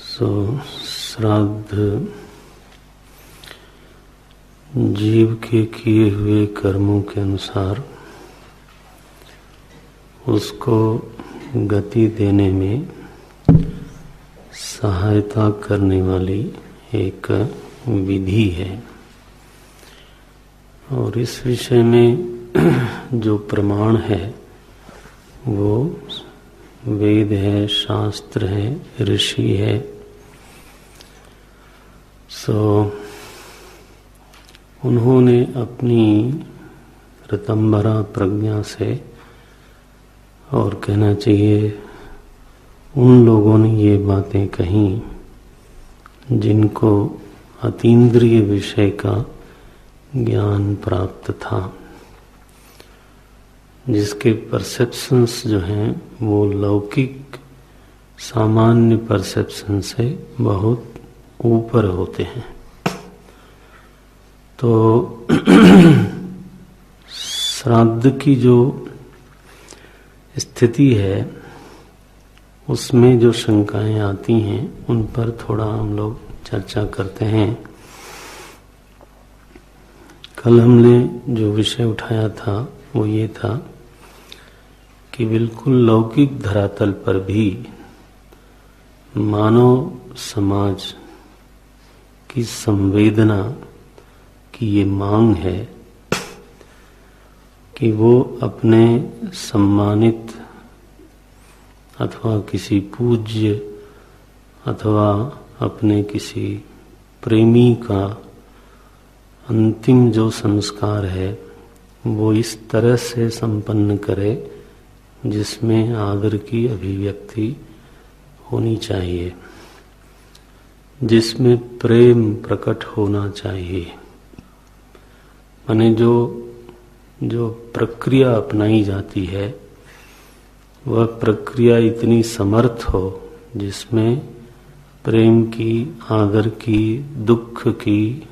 श्राद्ध जीव के किए हुए कर्मों के अनुसार उसको गति देने में सहायता करने वाली एक विधि है। और इस विषय में जो प्रमाण है वो वेद है, शास्त्र है, ऋषि है। उन्होंने अपनी ऋतंभरा प्रज्ञा से, और कहना चाहिए उन लोगों ने ये बातें कही जिनको अतीन्द्रिय विषय का ज्ञान प्राप्त था, जिसके परसेप्शंस जो हैं वो लौकिक सामान्य परसेप्शन से बहुत ऊपर होते हैं। तो श्राद्ध की जो स्थिति है उसमें जो शंकाएं आती हैं उन पर थोड़ा हम लोग चर्चा करते हैं। कल हमने जो विषय उठाया था वो ये था कि बिल्कुल लौकिक धरातल पर भी मानव समाज की संवेदना की ये मांग है कि वो अपने सम्मानित अथवा किसी पूज्य अथवा अपने किसी प्रेमी का अंतिम जो संस्कार है वो इस तरह से संपन्न करे जिसमें आदर की अभिव्यक्ति होनी चाहिए, जिसमें प्रेम प्रकट होना चाहिए। माने जो प्रक्रिया अपनाई जाती है वह प्रक्रिया इतनी समर्थ हो जिसमें प्रेम की, आदर की, दुख की,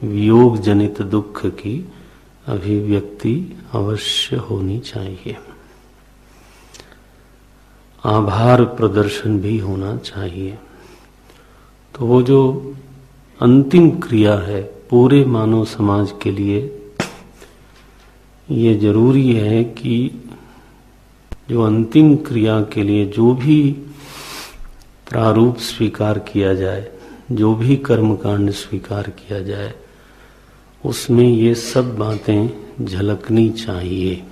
वियोग जनित दुख की अभिव्यक्ति अवश्य होनी चाहिए। आभार प्रदर्शन भी होना चाहिए। तो वो जो अंतिम क्रिया है पूरे मानव समाज के लिए ये जरूरी है कि जो अंतिम क्रिया के लिए जो भी प्रारूप स्वीकार किया जाए, जो भी कर्मकांड स्वीकार किया जाए, उसमें ये सब बातें झलकनी चाहिए।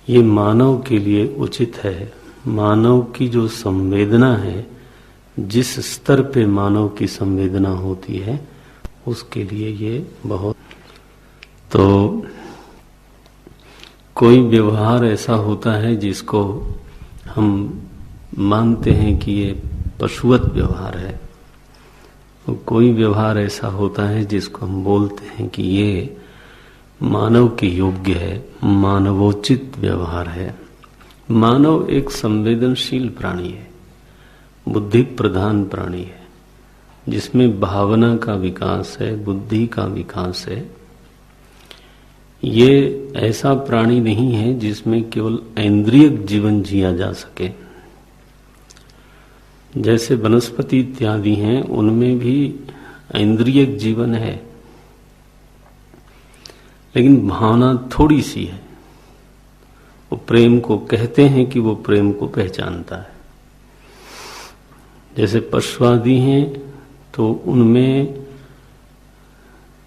ये मानव के लिए उचित है। मानव की जो संवेदना है, जिस स्तर पे मानव की संवेदना होती है उसके लिए ये बहुत। तो कोई व्यवहार ऐसा होता है जिसको हम मानते हैं कि ये पशुवत व्यवहार है, तो कोई व्यवहार ऐसा होता है जिसको हम बोलते हैं कि ये मानव के योग्य है, मानवोचित व्यवहार है। मानव एक संवेदनशील प्राणी है, बुद्धि प्रधान प्राणी है, जिसमें भावना का विकास है, बुद्धि का विकास है। ये ऐसा प्राणी नहीं है जिसमें केवल इंद्रिय जीवन जिया जा सके। जैसे वनस्पति इत्यादि हैं उनमें भी इंद्रिय जीवन है, लेकिन भावना थोड़ी सी है। वो प्रेम को कहते हैं कि वो प्रेम को पहचानता है। जैसे पशु आदि हैं तो उनमें,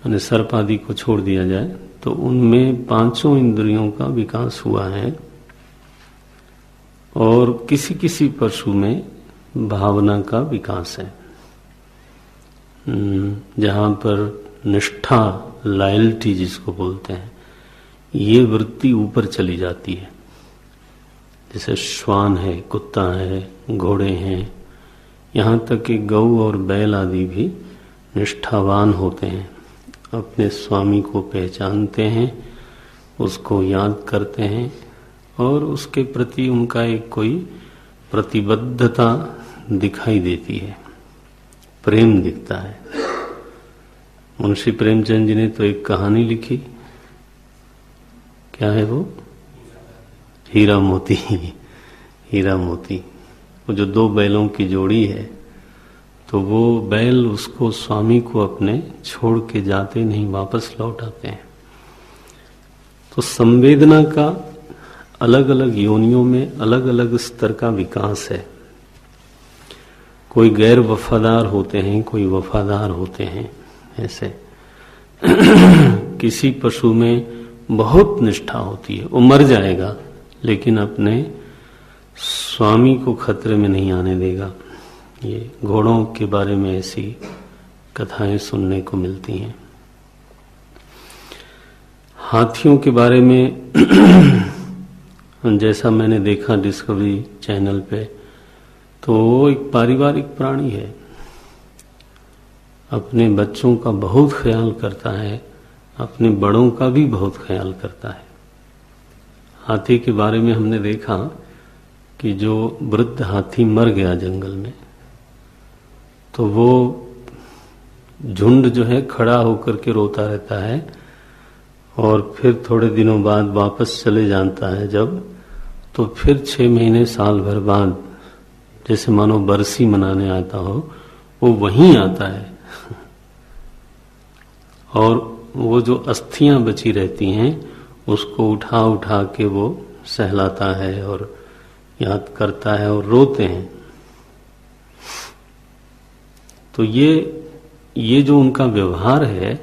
यानी सर्प आदि को छोड़ दिया जाए तो उनमें पांचों इंद्रियों का विकास हुआ है, और किसी किसी पशु में भावना का विकास है। जहाँ पर निष्ठा, लॉयल्टी जिसको बोलते हैं, ये वृत्ति ऊपर चली जाती है। जैसे श्वान है, कुत्ता है, घोड़े हैं, यहाँ तक कि गऊ और बैल आदि भी निष्ठावान होते हैं, अपने स्वामी को पहचानते हैं, उसको याद करते हैं और उसके प्रति उनका एक कोई प्रतिबद्धता दिखाई देती है, प्रेम दिखता है। मुंशी प्रेमचंद जी ने तो एक कहानी लिखी क्या है वो? हीरा मोती। हीरा मोती। वो जो दो बैलों की जोड़ी है, तो वो बैल उसको, स्वामी को अपने छोड़ के जाते नहीं, वापस लौट आते हैं। तो संवेदना का अलग अलग योनियों में अलग अलग स्तर का विकास है। कोई गैर वफादार होते हैं, कोई वफादार होते हैं, ऐसे। किसी पशु में बहुत निष्ठा होती है, वो मर जाएगा लेकिन अपने स्वामी को खतरे में नहीं आने देगा। ये घोड़ों के बारे में ऐसी कथाएं सुनने को मिलती हैं। हाथियों के बारे में जैसा मैंने देखा डिस्कवरी चैनल पे, तो वो एक पारिवारिक प्राणी है, अपने बच्चों का बहुत ख्याल करता है, अपने बड़ों का भी बहुत ख्याल करता है। हाथी के बारे में हमने देखा कि जो वृद्ध हाथी मर गया जंगल में, तो वो झुंड जो है खड़ा होकर के रोता रहता है और फिर थोड़े दिनों बाद वापस चले जाता है जब, तो फिर 6 महीने साल भर बाद जैसे मानो बरसी मनाने आता हो, वो वहीं आता है और वो जो अस्थियां बची रहती हैं उसको उठा उठा के वो सहलाता है और याद करता है और रोते हैं। तो ये जो उनका व्यवहार है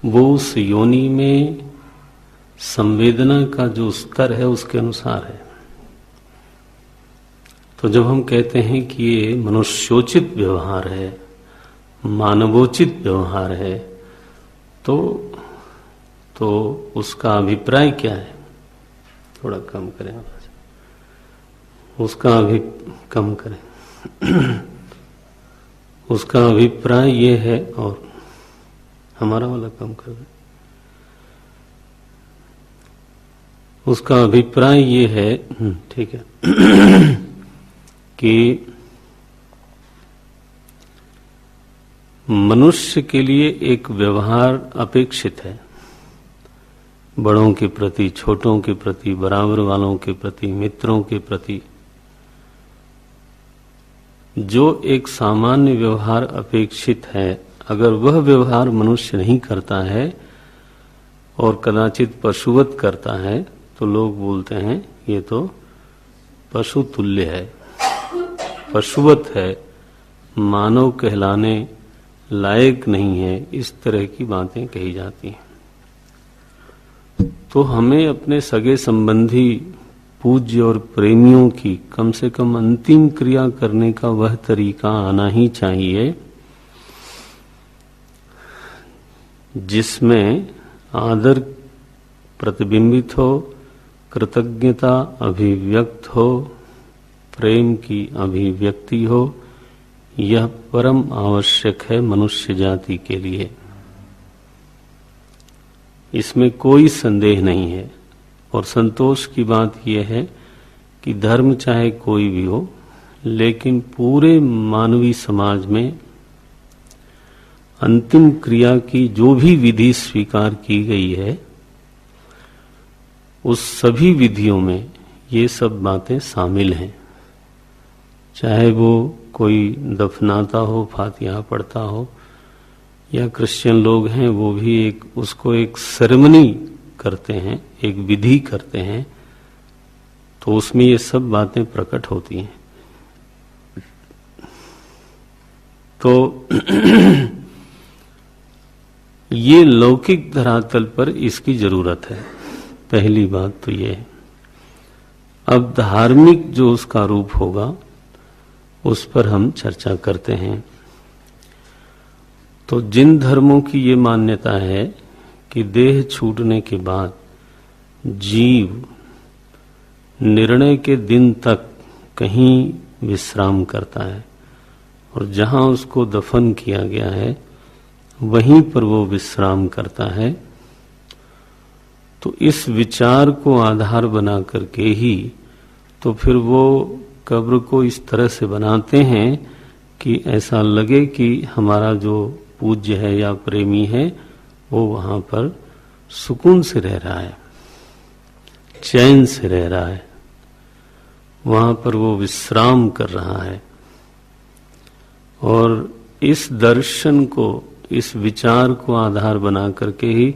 वो उस योनि में संवेदना का जो स्तर है उसके अनुसार है। तो जब हम कहते हैं कि ये मनुष्योचित व्यवहार है, मानवोचित व्यवहार है, तो उसका अभिप्राय क्या है? थोड़ा कम करें आवाज, उसका कम करें। उसका अभिप्राय ये है, और हमारा वाला कम कर दें। उसका अभिप्राय ये है, ठीक है, कि मनुष्य के लिए एक व्यवहार अपेक्षित है, बड़ों के प्रति, छोटों के प्रति, बराबर वालों के प्रति, मित्रों के प्रति। जो एक सामान्य व्यवहार अपेक्षित है, अगर वह व्यवहार मनुष्य नहीं करता है और कदाचित पशुवत करता है, तो लोग बोलते हैं ये तो पशु तुल्य है, पशुवत है, मानव कहलाने लायक नहीं है। इस तरह की बातें कही जाती हैं। तो हमें अपने सगे संबंधी, पूज्य और प्रेमियों की कम से कम अंतिम क्रिया करने का वह तरीका आना ही चाहिए जिसमें आदर प्रतिबिंबित हो, कृतज्ञता अभिव्यक्त हो, प्रेम की अभिव्यक्ति हो। यह परम आवश्यक है मनुष्य जाति के लिए, इसमें कोई संदेह नहीं है। और संतोष की बात यह है कि धर्म चाहे कोई भी हो, लेकिन पूरे मानवीय समाज में अंतिम क्रिया की जो भी विधि स्वीकार की गई है, उस सभी विधियों में ये सब बातें शामिल हैं। चाहे वो कोई दफनाता हो, फातिहा पढ़ता हो, या क्रिश्चियन लोग हैं वो भी उसको एक सेरेमनी करते हैं, एक विधि करते हैं, तो उसमें ये सब बातें प्रकट होती हैं। तो ये लौकिक धरातल पर इसकी जरूरत है, पहली बात तो ये है। अब धार्मिक जो उसका रूप होगा उस पर हम चर्चा करते हैं। तो जिन धर्मों की ये मान्यता है कि देह छूटने के बाद जीव निर्णय के दिन तक कहीं विश्राम करता है और जहां उसको दफन किया गया है वहीं पर वो विश्राम करता है, तो इस विचार को आधार बना करके ही तो फिर वो कब्र को इस तरह से बनाते हैं कि ऐसा लगे कि हमारा जो पूज्य है या प्रेमी है वो वहां पर सुकून से रह रहा है। चैन से रह रहा है, वहां पर वो विश्राम कर रहा है। और इस दर्शन को, इस विचार को आधार बना करके ही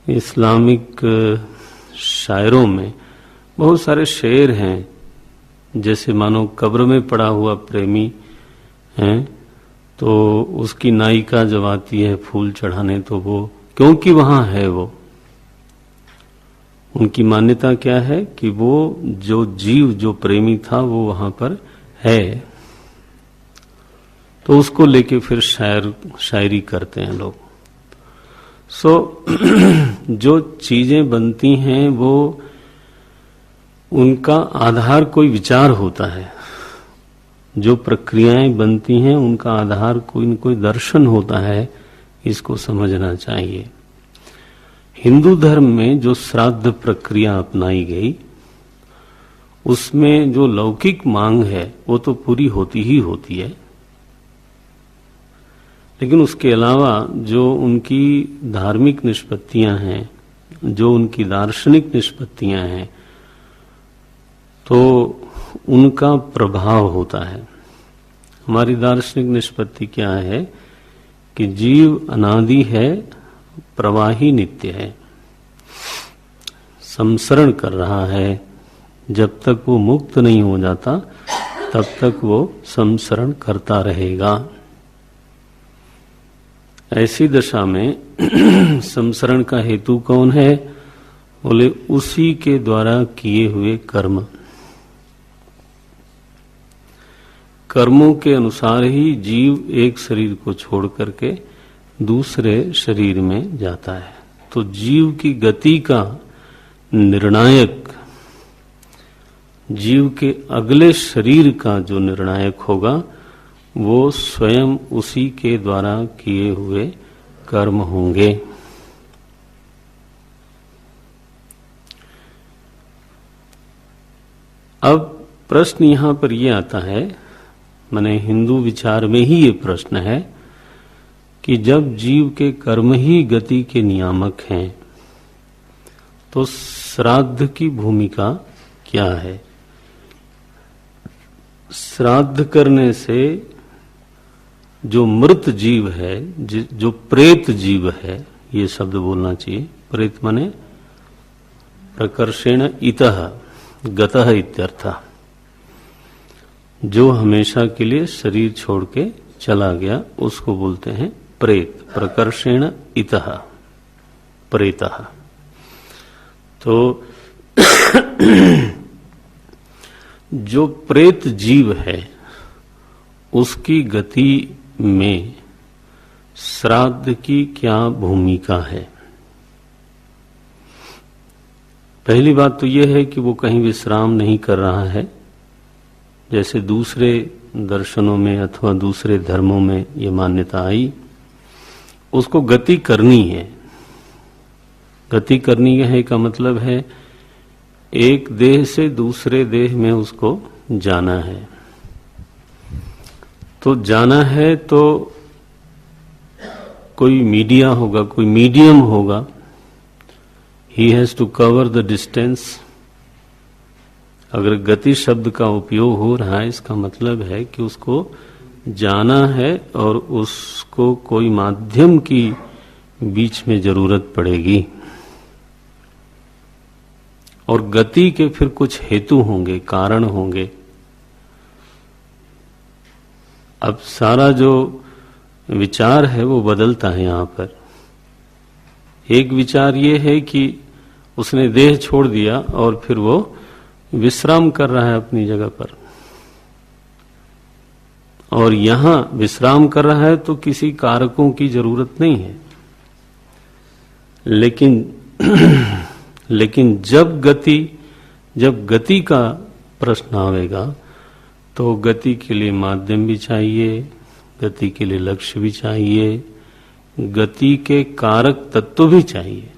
इस्लामिक शायरों में बहुत सारे शेर हैं। जैसे मानो कब्र में पड़ा हुआ प्रेमी है, तो उसकी नायिका जब आती है फूल चढ़ाने, तो वो क्योंकि वहां है, वो उनकी मान्यता क्या है कि वो जो जीव, जो प्रेमी था, वो वहां पर है, तो उसको लेके फिर शायरी करते हैं लोग। जो चीजें बनती हैं वो उनका आधार कोई विचार होता है, जो प्रक्रियाएं बनती हैं उनका आधार कोई न कोई दर्शन होता है, इसको समझना चाहिए। हिंदू धर्म में जो श्राद्ध प्रक्रिया अपनाई गई, उसमें जो लौकिक मांग है वो तो पूरी होती ही होती है, लेकिन उसके अलावा जो उनकी धार्मिक निष्पत्तियां हैं, जो उनकी दार्शनिक निष्पत्तियां हैं, तो उनका प्रभाव होता है। हमारी दार्शनिक निष्पत्ति क्या है कि जीव अनादि है, प्रवाही नित्य है, संसरण कर रहा है। जब तक वो मुक्त नहीं हो जाता तब तक वो संसरण करता रहेगा। ऐसी दशा में संसरण का हेतु कौन है? बोले उसी के द्वारा किए हुए कर्म। कर्मों के अनुसार ही जीव एक शरीर को छोड़ करके दूसरे शरीर में जाता है। तो जीव की गति का निर्णायक, जीव के अगले शरीर का जो निर्णायक होगा, वो स्वयं उसी के द्वारा किए हुए कर्म होंगे। अब प्रश्न यहां पर यह आता है, माने हिंदू विचार में ही ये प्रश्न है कि जब जीव के कर्म ही गति के नियामक हैं, तो श्राद्ध की भूमिका क्या है? श्राद्ध करने से जो मृत जीव है, जो प्रेत जीव है, ये शब्द बोलना चाहिए। प्रेत माने प्रकर्षेण इतः गतः इत्यर्थः, जो हमेशा के लिए शरीर छोड़ के चला गया, उसको बोलते हैं प्रेत। प्रकर्षेण इतः प्रेतः। तो जो प्रेत जीव है, उसकी गति में श्राद्ध की क्या भूमिका है? पहली बात तो यह है कि वो कहीं विश्राम नहीं कर रहा है, जैसे दूसरे दर्शनों में अथवा दूसरे धर्मों में ये मान्यता आई। उसको गति करनी है। गति करनी है का मतलब है एक देह से दूसरे देह में उसको जाना है। तो जाना है तो कोई मीडिया होगा, कोई मीडियम होगा। He has to cover the distance. अगर गति शब्द का उपयोग हो रहा है, इसका मतलब है कि उसको जाना है और उसको कोई माध्यम की बीच में जरूरत पड़ेगी। और गति के फिर कुछ हेतु होंगे, कारण होंगे। अब सारा जो विचार है वो बदलता है यहां पर। एक विचार ये है कि उसने देह छोड़ दिया और फिर वो विश्राम कर रहा है अपनी जगह पर, और यहां विश्राम कर रहा है तो किसी कारकों की जरूरत नहीं है। लेकिन जब गति का प्रश्न आवेगा तो गति के लिए माध्यम भी चाहिए, गति के लिए लक्ष्य भी चाहिए, गति के कारक तत्व भी चाहिए।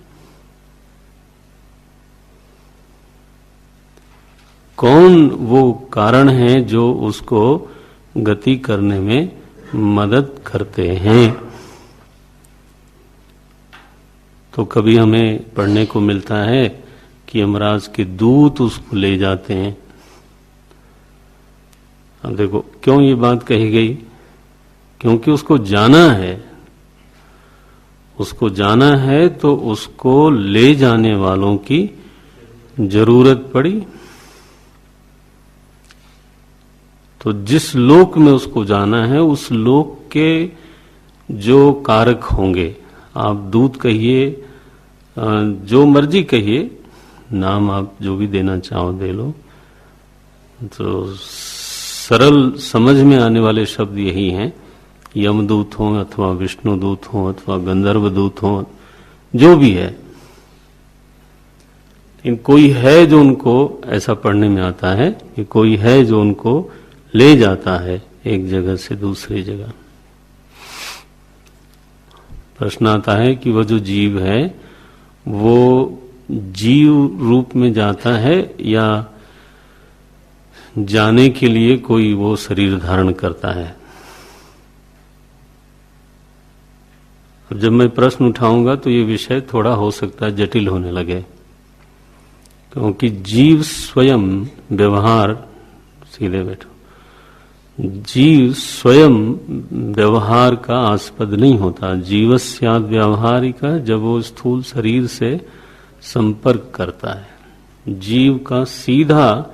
कौन वो कारण है जो उसको गति करने में मदद करते हैं? तो कभी हमें पढ़ने को मिलता है कि यमराज के दूत उसको ले जाते हैं। अब देखो क्यों ये बात कही गई, क्योंकि उसको जाना है, उसको जाना है तो उसको ले जाने वालों की जरूरत पड़ी। तो जिस लोक में उसको जाना है उस लोक के जो कारक होंगे, आप दूत कहिए, जो मर्जी कहिए, नाम आप जो भी देना चाहो दे लो, तो सरल समझ में आने वाले शब्द यही हैं, यमदूत हो अथवा विष्णु दूत हो अथवा गंधर्व दूत हो, जो भी है, लेकिन कोई है जो उनको, ऐसा पढ़ने में आता है कि कोई है जो उनको ले जाता है एक जगह से दूसरी जगह। प्रश्न आता है कि वह जो जीव है वो जीव रूप में जाता है या जाने के लिए कोई वो शरीर धारण करता है। अब जब मैं प्रश्न उठाऊंगा तो ये विषय थोड़ा हो सकता है जटिल होने लगे, क्योंकि जीव स्वयं व्यवहार, सीधे बैठो, जीव स्वयं व्यवहार का आस्पद नहीं होता। जीवस्याद व्यावहारिका, जब वो स्थूल शरीर से संपर्क करता है, जीव का सीधा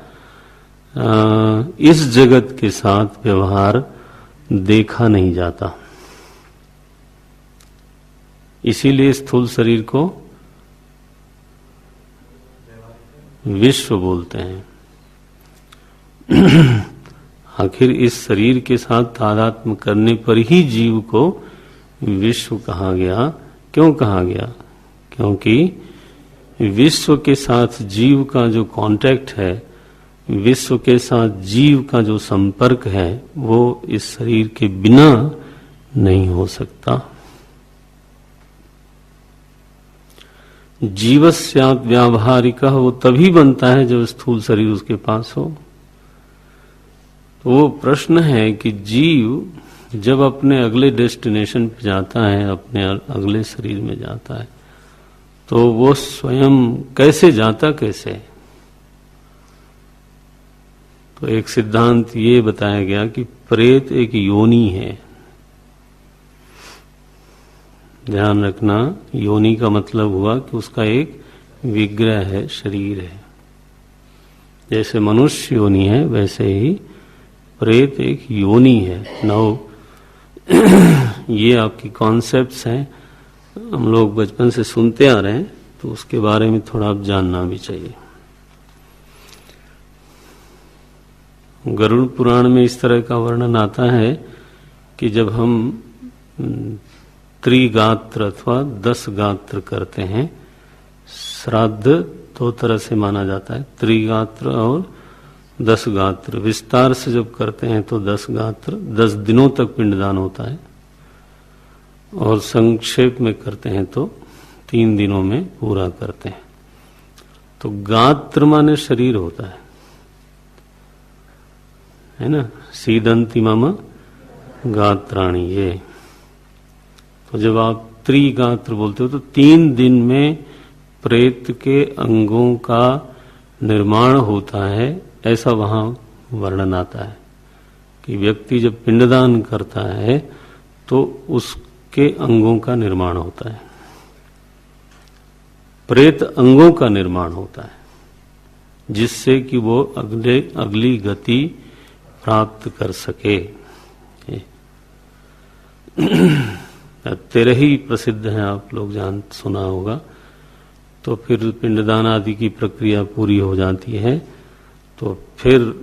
इस जगत के साथ व्यवहार देखा नहीं जाता। इसीलिए स्थूल शरीर को विश्व बोलते हैं। आखिर इस शरीर के साथ तादात्म्य करने पर ही जीव को विश्व कहा गया। क्यों कहा गया? क्योंकि विश्व के साथ जीव का जो कांटेक्ट है, विश्व के साथ जीव का जो संपर्क है, वो इस शरीर के बिना नहीं हो सकता। जीवस्यात् व्यावहारिकः, वो तभी बनता है जब स्थूल शरीर उसके पास हो। तो वो प्रश्न है कि जीव जब अपने अगले डेस्टिनेशन पे जाता है, अपने अगले शरीर में जाता है, तो वो स्वयं कैसे जाता, कैसे? तो एक सिद्धांत ये बताया गया कि प्रेत एक योनि है। ध्यान रखना, योनि का मतलब हुआ कि उसका एक विग्रह है, शरीर है। जैसे मनुष्य योनि है, वैसे ही प्रेत एक योनि है। नौ ये आपकी कॉन्सेप्ट्स हैं, हम लोग बचपन से सुनते आ रहे हैं, तो उसके बारे में थोड़ा आप जानना भी चाहिए। गरुड़ पुराण में इस तरह का वर्णन आता है कि जब हम त्रिगात्र अथवा 10 गात्र करते हैं, श्राद्ध 2 तरह से माना जाता है, त्रिगात्र और 10 गात्र। विस्तार से जब करते हैं तो 10 गात्र, 10 दिनों तक पिंडदान होता है, और संक्षेप में करते हैं तो 3 दिनों में पूरा करते हैं। तो गात्र माने शरीर होता है ना, सीदंति मम गात्राणि। ये तो जब आप त्रिगात्र बोलते हो तो 3 दिन में प्रेत के अंगों का निर्माण होता है, ऐसा वहां वर्णन आता है कि व्यक्ति जब पिंडदान करता है तो उसके अंगों का निर्माण होता है, प्रेत अंगों का निर्माण होता है, जिससे कि वो अगली गति प्राप्त कर सके। 13 ही प्रसिद्ध हैं, आप लोग सुना होगा। तो फिर पिंडदान आदि की प्रक्रिया पूरी हो जाती है, तो फिर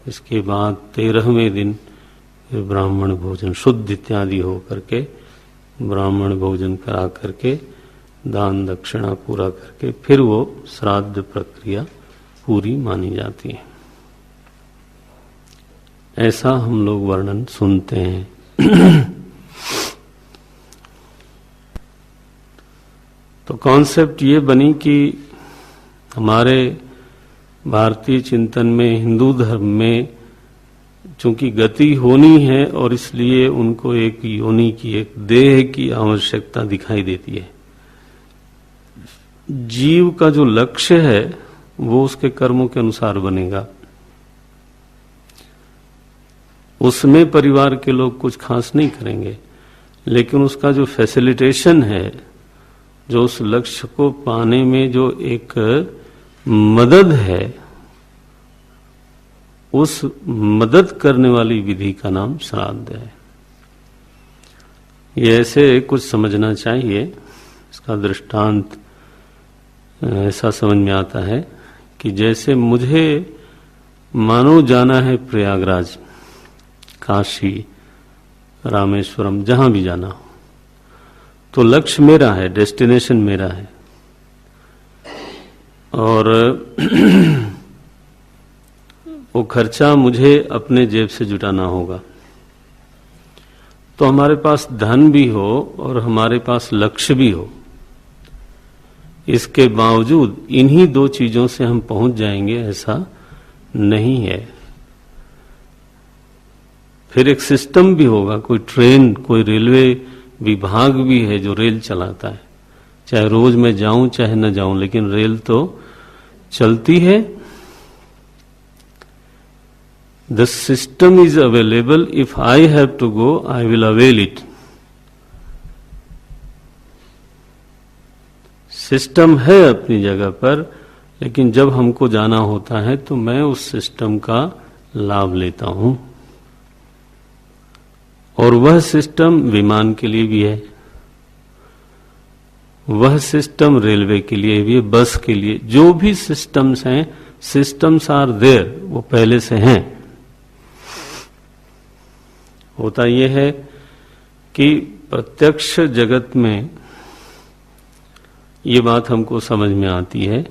इसके बाद 13वें दिन फिर ब्राह्मण भोजन, शुद्ध इत्यादि हो करके ब्राह्मण भोजन करा करके दान दक्षिणा पूरा करके फिर वो श्राद्ध प्रक्रिया पूरी मानी जाती है। ऐसा हम लोग वर्णन सुनते हैं। तो कॉन्सेप्ट ये बनी कि हमारे भारतीय चिंतन में, हिंदू धर्म में, चूंकि गति होनी है और इसलिए उनको एक योनि की, एक देह की आवश्यकता दिखाई देती है। जीव का जो लक्ष्य है वो उसके कर्मों के अनुसार बनेगा। उसमें परिवार के लोग कुछ खास नहीं करेंगे, लेकिन उसका जो फैसिलिटेशन है, जो उस लक्ष्य को पाने में जो एक मदद है, उस मदद करने वाली विधि का नाम श्राद्ध है। ये ऐसे कुछ समझना चाहिए। इसका दृष्टांत ऐसा समझ में आता है कि जैसे मुझे मानो जाना है प्रयागराज, काशी, रामेश्वरम, जहां भी जाना हो, तो लक्ष्य मेरा है, डेस्टिनेशन मेरा है, और वो खर्चा मुझे अपने जेब से जुटाना होगा। तो हमारे पास धन भी हो और हमारे पास लक्ष्य भी हो, इसके बावजूद इन्हीं दो चीजों से हम पहुंच जाएंगे ऐसा नहीं है। फिर एक सिस्टम भी होगा, कोई ट्रेन, कोई रेलवे विभाग भी है जो रेल चलाता है। चाहे रोज मैं जाऊं चाहे न जाऊं, लेकिन रेल तो चलती है। The system is available, if I have to go I will avail it. System है अपनी जगह पर, लेकिन जब हमको जाना होता है तो मैं उस सिस्टम का लाभ लेता हूं। और वह सिस्टम विमान के लिए भी है, वह सिस्टम रेलवे के लिए भी है, बस के लिए, जो भी सिस्टम्स हैं, सिस्टम्स आर देयर, वो पहले से हैं। होता यह है कि प्रत्यक्ष जगत में ये बात हमको समझ में आती है,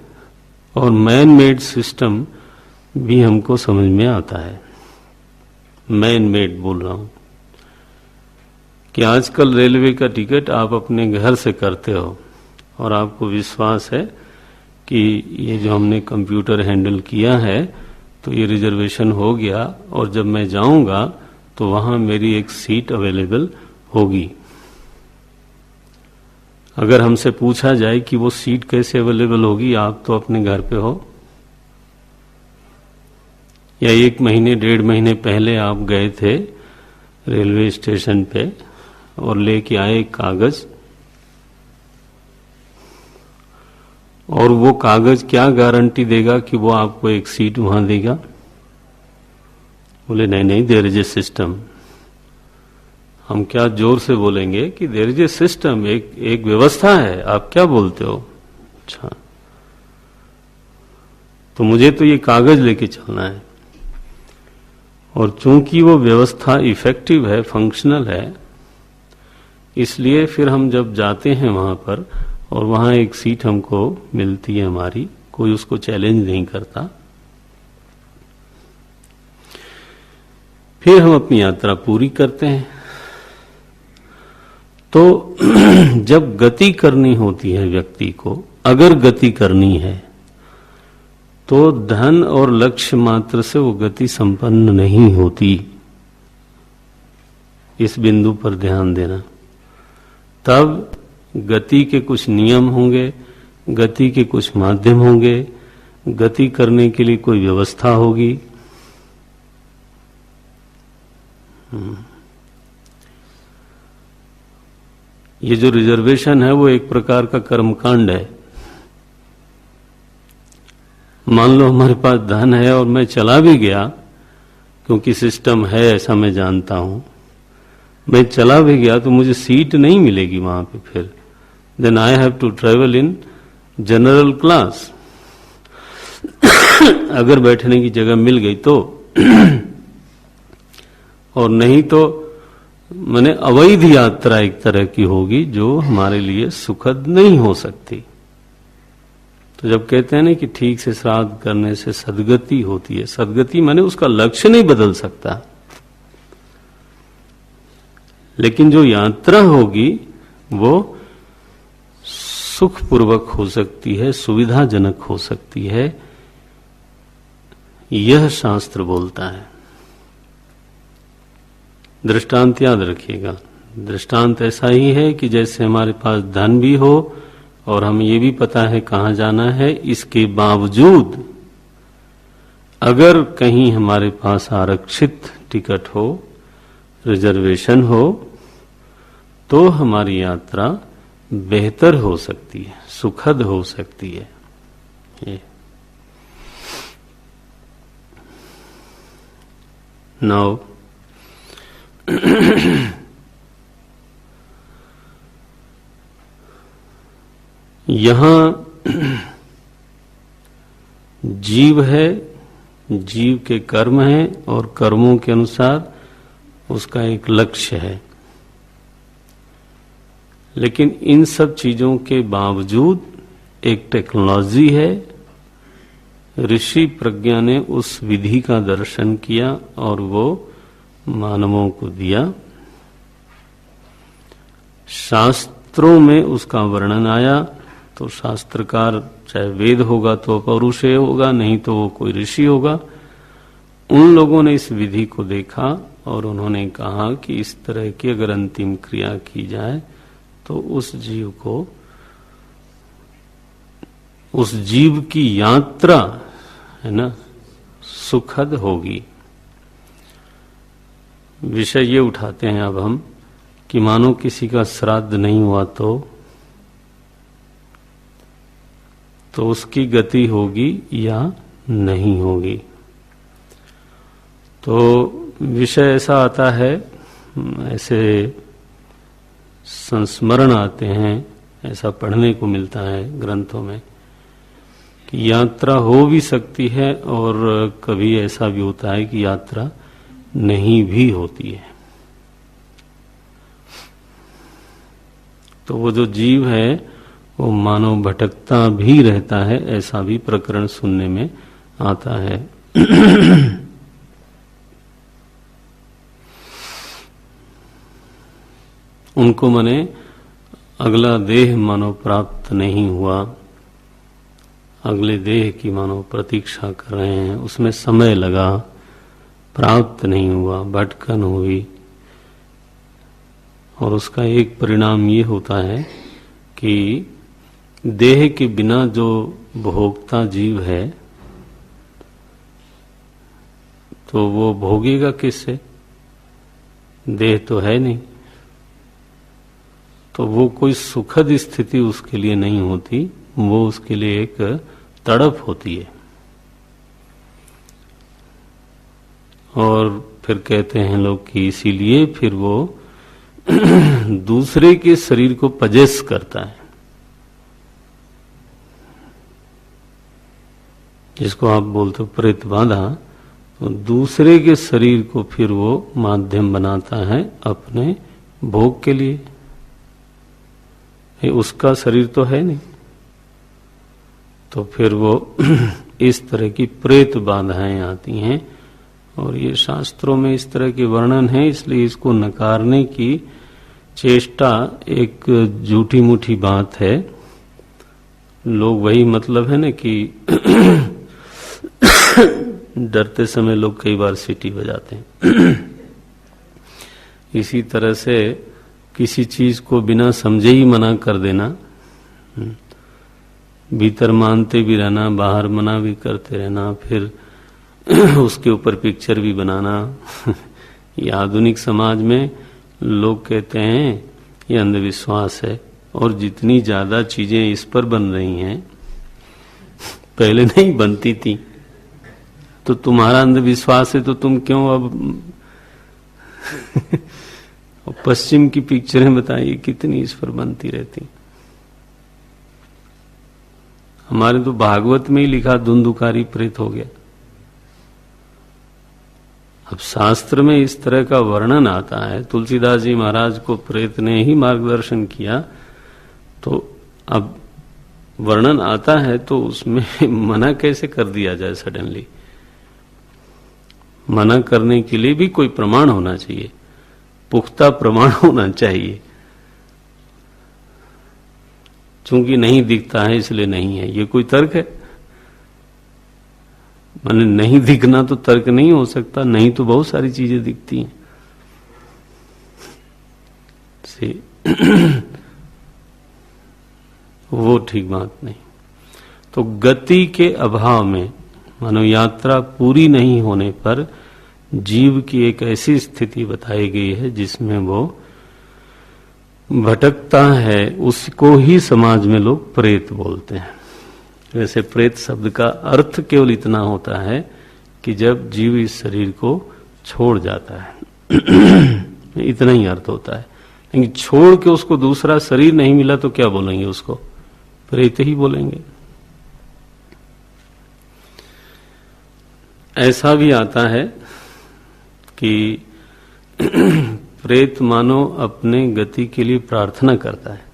और मैन मेड सिस्टम भी हमको समझ में आता है। मैन मेड बोल रहा हूं कि आजकल रेलवे का टिकट आप अपने घर से करते हो, और आपको विश्वास है कि ये जो हमने कंप्यूटर हैंडल किया है तो ये रिजर्वेशन हो गया, और जब मैं जाऊंगा तो वहां मेरी एक सीट अवेलेबल होगी। अगर हमसे पूछा जाए कि वो सीट कैसे अवेलेबल होगी, आप तो अपने घर पे हो, या 1 महीने 1.5 महीने पहले आप गए थे रेलवे स्टेशन पे और लेके आए एक कागज, और वो कागज क्या गारंटी देगा कि वो आपको एक सीट वहां देगा? बोले नहीं नहीं, देयर इज ए सिस्टम। हम क्या जोर से बोलेंगे कि देयर इज ए सिस्टम, एक व्यवस्था है। आप क्या बोलते हो? अच्छा, तो मुझे तो ये कागज लेके चलना है। और चूंकि वो व्यवस्था इफेक्टिव है, फंक्शनल है, इसलिए फिर हम जब जाते हैं वहां पर और वहां एक सीट हमको मिलती है हमारी, कोई उसको चैलेंज नहीं करता, फिर हम अपनी यात्रा पूरी करते हैं। तो जब गति करनी होती है व्यक्ति को, अगर गति करनी है, तो धन और लक्ष्य मात्र से वो गति संपन्न नहीं होती। इस बिंदु पर ध्यान देना। तब गति के कुछ नियम होंगे, गति के कुछ माध्यम होंगे, गति करने के लिए कोई व्यवस्था होगी। ये जो रिजर्वेशन है वो एक प्रकार का कर्मकांड है। मान लो हमारे पास धन है और मैं चला भी गया, क्योंकि सिस्टम है ऐसा मैं जानता हूं, मैं चला भी गया तो मुझे सीट नहीं मिलेगी वहां पे। फिर then I have to travel in general class. अगर बैठने की जगह मिल गई तो और नहीं तो माने अवैध यात्रा एक तरह की होगी जो हमारे लिए सुखद नहीं हो सकती। तो जब कहते हैं ना कि ठीक से श्राद्ध करने से सदगति होती है, सदगति माने उसका लक्ष्य नहीं बदल सकता, लेकिन जो यात्रा होगी वो सुखपूर्वक हो सकती है, सुविधाजनक हो सकती है, यह शास्त्र बोलता है। दृष्टांत याद रखिएगा। दृष्टांत ऐसा ही है कि जैसे हमारे पास धन भी हो और हमें ये भी पता है कहाँ जाना है, इसके बावजूद अगर कहीं हमारे पास आरक्षित टिकट हो, रिजर्वेशन हो, तो हमारी यात्रा बेहतर हो सकती है, सुखद हो सकती है। ये नाउ यहां जीव है, जीव के कर्म है और कर्मों के अनुसार उसका एक लक्ष्य है। लेकिन इन सब चीजों के बावजूद एक टेक्नोलॉजी है। ऋषि प्रज्ञा ने उस विधि का दर्शन किया और वो मानवों को दिया। शास्त्रों में उसका वर्णन आया, तो शास्त्रकार चाहे वेद होगा तो पौरुषेय होगा, नहीं तो वो कोई ऋषि होगा। उन लोगों ने इस विधि को देखा और उन्होंने कहा कि इस तरह की अगर अंतिम क्रिया की जाए तो उस जीव की यात्रा है ना सुखद होगी। विषय ये उठाते हैं अब हम कि मानो किसी का श्राद्ध नहीं हुआ तो उसकी गति होगी या नहीं होगी। तो विषय ऐसा आता है, ऐसे संस्मरण आते हैं, ऐसा पढ़ने को मिलता है ग्रंथों में कि यात्रा हो भी सकती है और कभी ऐसा भी होता है कि यात्रा नहीं भी होती है। तो वो जो जीव है वो मानव भटकता भी रहता है, ऐसा भी प्रकरण सुनने में आता है। उनको माने अगला देह मानव प्राप्त नहीं हुआ, अगले देह की मानव प्रतीक्षा कर रहे हैं, उसमें समय लगा, प्राप्त नहीं हुआ, भटकन हुई। और उसका एक परिणाम ये होता है कि देह के बिना जो भोगता जीव है तो वो भोगेगा किससे? देह तो है नहीं, तो वो कोई सुखद स्थिति उसके लिए नहीं होती, वो उसके लिए एक तड़प होती है। और फिर कहते हैं लोग कि इसीलिए फिर वो दूसरे के शरीर को पजेस करता है, जिसको आप बोलते हो प्रेत बाधा। तो दूसरे के शरीर को फिर वो माध्यम बनाता है अपने भोग के लिए। उसका शरीर तो है नहीं, तो फिर वो इस तरह की प्रेत बाधाएं आती हैं। और ये शास्त्रों में इस तरह के वर्णन है, इसलिए इसको नकारने की चेष्टा एक झूठी मूठी बात है। लोग वही मतलब है ना कि डरते समय लोग कई बार सीटी बजाते हैं। इसी तरह से किसी चीज को बिना समझे ही मना कर देना, भीतर मानते भी रहना, बाहर मना भी करते रहना, फिर उसके ऊपर पिक्चर भी बनाना। ये आधुनिक समाज में लोग कहते हैं ये अंधविश्वास है, और जितनी ज्यादा चीजें इस पर बन रही हैं पहले नहीं बनती थी। तो तुम्हारा अंधविश्वास है तो तुम क्यों अब पश्चिम की पिक्चरें बताइए कितनी इस पर बनती रहती। हमारे तो भागवत में ही लिखा धुंधुकारी प्रेत हो गया। अब शास्त्र में इस तरह का वर्णन आता है, तुलसीदास जी महाराज को प्रेत ने ही मार्गदर्शन किया, तो अब वर्णन आता है तो उसमें मना कैसे कर दिया जाए सडनली? मना करने के लिए भी कोई प्रमाण होना चाहिए, पुख्ता प्रमाण होना चाहिए। चूंकि नहीं दिखता है इसलिए नहीं है, ये कोई तर्क है? माने नहीं दिखना तो तर्क नहीं हो सकता, नहीं तो बहुत सारी चीजें दिखती हैं। वो ठीक बात नहीं। तो गति के अभाव में मानो यात्रा पूरी नहीं होने पर जीव की एक ऐसी स्थिति बताई गई है जिसमें वो भटकता है, उसको ही समाज में लोग प्रेत बोलते हैं। वैसे प्रेत शब्द का अर्थ केवल इतना होता है कि जब जीव इस शरीर को छोड़ जाता है इतना ही अर्थ होता है। लेकिन छोड़ के उसको दूसरा शरीर नहीं मिला तो क्या बोलेंगे, उसको प्रेत ही बोलेंगे। ऐसा भी आता है कि प्रेत मानो अपने गति के लिए प्रार्थना करता है,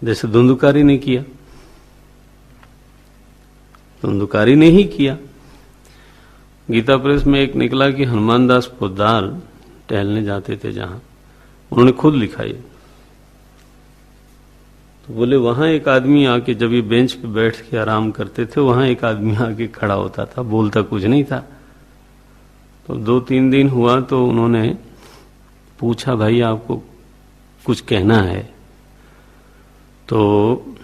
जैसे धुंधुकारी ने किया, धुंधुकारी ने ही किया। गीता प्रेस में एक निकला कि हनुमान दास पोद्दार टहलने जाते थे जहां, उन्होंने खुद लिखा ये। तो बोले वहां एक आदमी आके, जब ये बेंच पे बैठ के आराम करते थे, वहां एक आदमी आके खड़ा होता था, बोलता कुछ नहीं था। तो 2-3 दिन हुआ तो उन्होंने पूछा, भाई आपको कुछ कहना है? तो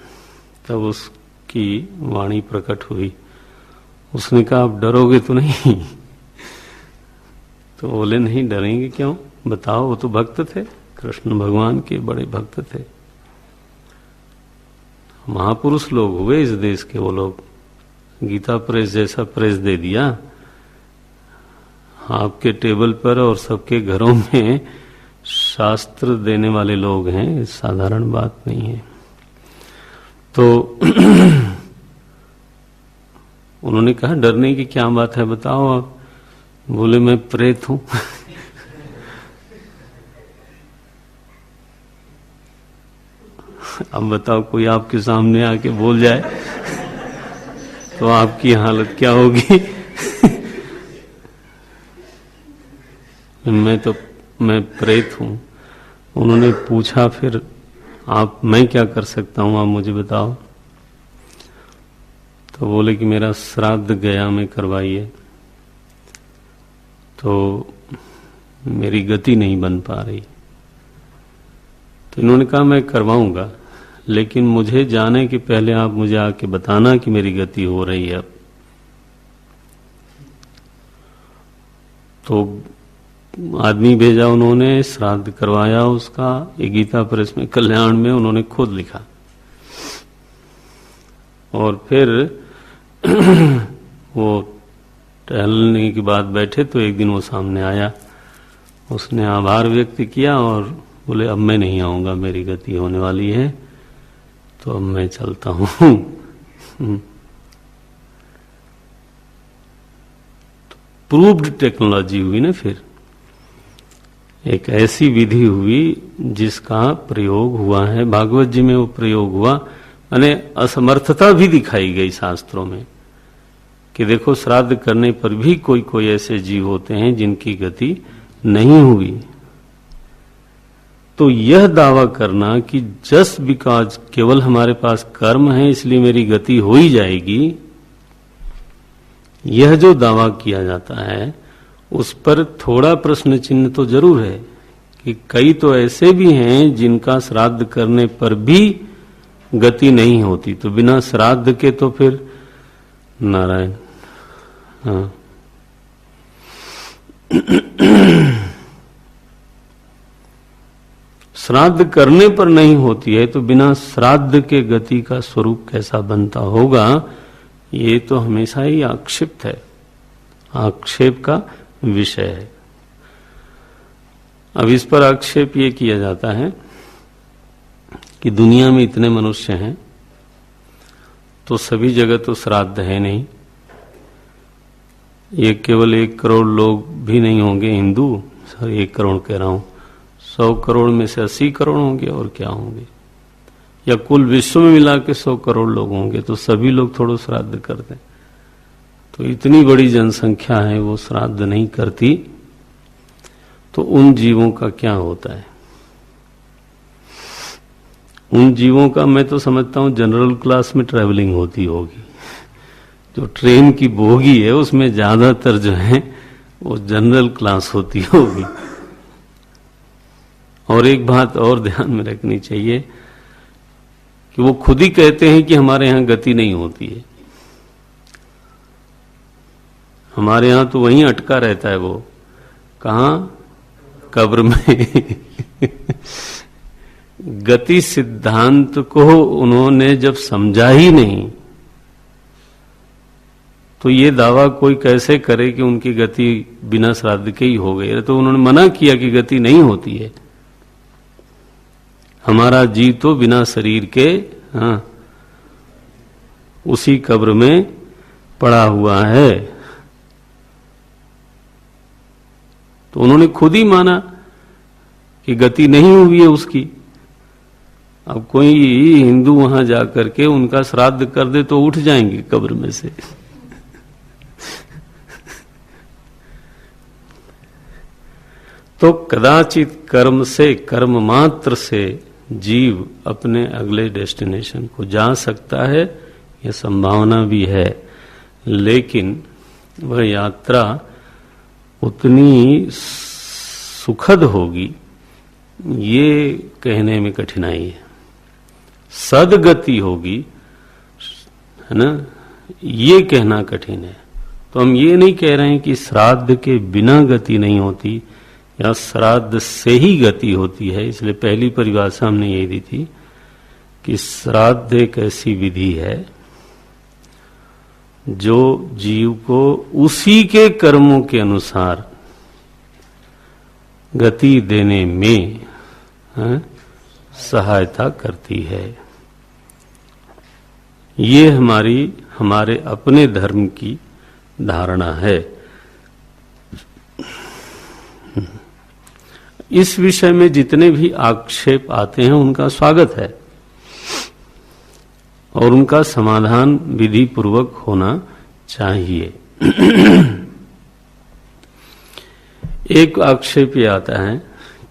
तब उसकी वाणी प्रकट हुई। उसने कहा आप डरोगे तो नहीं? तो बोले नहीं, डरेंगे क्यों, बताओ। वो तो भक्त थे, कृष्ण भगवान के बड़े भक्त थे, महापुरुष लोग हुए इस देश के वो लोग। गीता प्रेस जैसा प्रेस दे दिया आपके टेबल पर, और सबके घरों में शास्त्र देने वाले लोग हैं, साधारण बात नहीं है। तो उन्होंने कहा डरने की क्या बात है, बताओ आप। बोले मैं प्रेत हूं अब बताओ, कोई आपके सामने आके बोल जाए तो आपकी हालत क्या होगी मैं प्रेत हूं। उन्होंने पूछा फिर आप, मैं क्या कर सकता हूं, आप मुझे बताओ। तो बोले कि मेरा श्राद्ध गया में करवाइए। तो मेरी गति नहीं बन पा रही। तो इन्होंने कहा मैं करवाऊंगा, लेकिन मुझे जाने के पहले आप मुझे आके बताना कि मेरी गति हो रही है अब। तो आदमी भेजा उन्होंने, श्राद्ध करवाया उसका। ये गीता प्रेस में कल्याण में उन्होंने खुद लिखा। और फिर वो टहलने की बात बैठे तो एक दिन वो सामने आया, उसने आभार व्यक्त किया और बोले अब मैं नहीं आऊंगा, मेरी गति होने वाली है, तो अब मैं चलता हूं। प्रूव्ड टेक्नोलॉजी हुई ना, फिर एक ऐसी विधि हुई जिसका प्रयोग हुआ है। भागवत जी में वो प्रयोग हुआ, यानी असमर्थता भी दिखाई गई शास्त्रों में कि देखो श्राद्ध करने पर भी कोई कोई ऐसे जीव होते हैं जिनकी गति नहीं हुई। तो यह दावा करना कि जस्ट बिकॉज केवल हमारे पास कर्म है इसलिए मेरी गति हो ही जाएगी, यह जो दावा किया जाता है उस पर थोड़ा प्रश्न चिन्ह तो जरूर है कि कई तो ऐसे भी हैं जिनका श्राद्ध करने पर भी गति नहीं होती। तो बिना श्राद्ध के तो फिर नारायण, हाँ श्राद्ध करने पर नहीं होती है तो बिना श्राद्ध के गति का स्वरूप कैसा बनता होगा, ये तो हमेशा ही आक्षिप्त है, आक्षेप का विषय है। अब इस पर आक्षेप ये किया जाता है कि दुनिया में इतने मनुष्य हैं तो सभी जगह तो श्राद्ध है नहीं। ये केवल 1 करोड़ लोग भी नहीं होंगे हिंदू, 1 करोड़ कह रहा हूं, 100 करोड़ में से 80 करोड़ होंगे और क्या होंगे, या कुल विश्व में मिला के 100 करोड़ लोग होंगे तो सभी लोग थोड़ा श्राद्ध करते हैं। तो इतनी बड़ी जनसंख्या है वो श्राद्ध नहीं करती, तो उन जीवों का क्या होता है? उन जीवों का मैं तो समझता हूं जनरल क्लास में ट्रैवलिंग होती होगी। जो ट्रेन की बोगी है उसमें ज्यादातर जो है वो जनरल क्लास होती होगी। और एक बात और ध्यान में रखनी चाहिए कि वो खुद ही कहते हैं कि हमारे यहां गति नहीं होती है। हमारे यहां तो वहीं अटका रहता है वो, कहां? कब्र में। गति सिद्धांत को उन्होंने जब समझा ही नहीं, तो ये दावा कोई कैसे करे कि उनकी गति बिना श्राद्ध के ही हो गई? तो उन्होंने मना किया कि गति नहीं होती है। हमारा जीव तो बिना शरीर के उसी कब्र में पड़ा हुआ है। तो उन्होंने खुद ही माना कि गति नहीं हुई है उसकी। अब कोई हिंदू वहां जाकर के उनका श्राद्ध कर दे तो उठ जाएंगे कब्र में से। तो कदाचित कर्म से, कर्म मात्र से जीव अपने अगले डेस्टिनेशन को जा सकता है, यह संभावना भी है, लेकिन वह यात्रा उतनी सुखद होगी ये कहने में कठिनाई है। सदगति होगी, है ना, ये कहना कठिन है। तो हम ये नहीं कह रहे हैं कि श्राद्ध के बिना गति नहीं होती या श्राद्ध से ही गति होती है। इसलिए पहली परिभाषा हमने यही दी थी कि श्राद्ध एक ऐसी विधि है जो जीव को उसी के कर्मों के अनुसार गति देने में सहायता करती है। ये हमारे अपने धर्म की धारणा है। इस विषय में जितने भी आक्षेप आते हैं उनका स्वागत है और उनका समाधान विधि पूर्वक होना चाहिए। एक आक्षेप ये आता है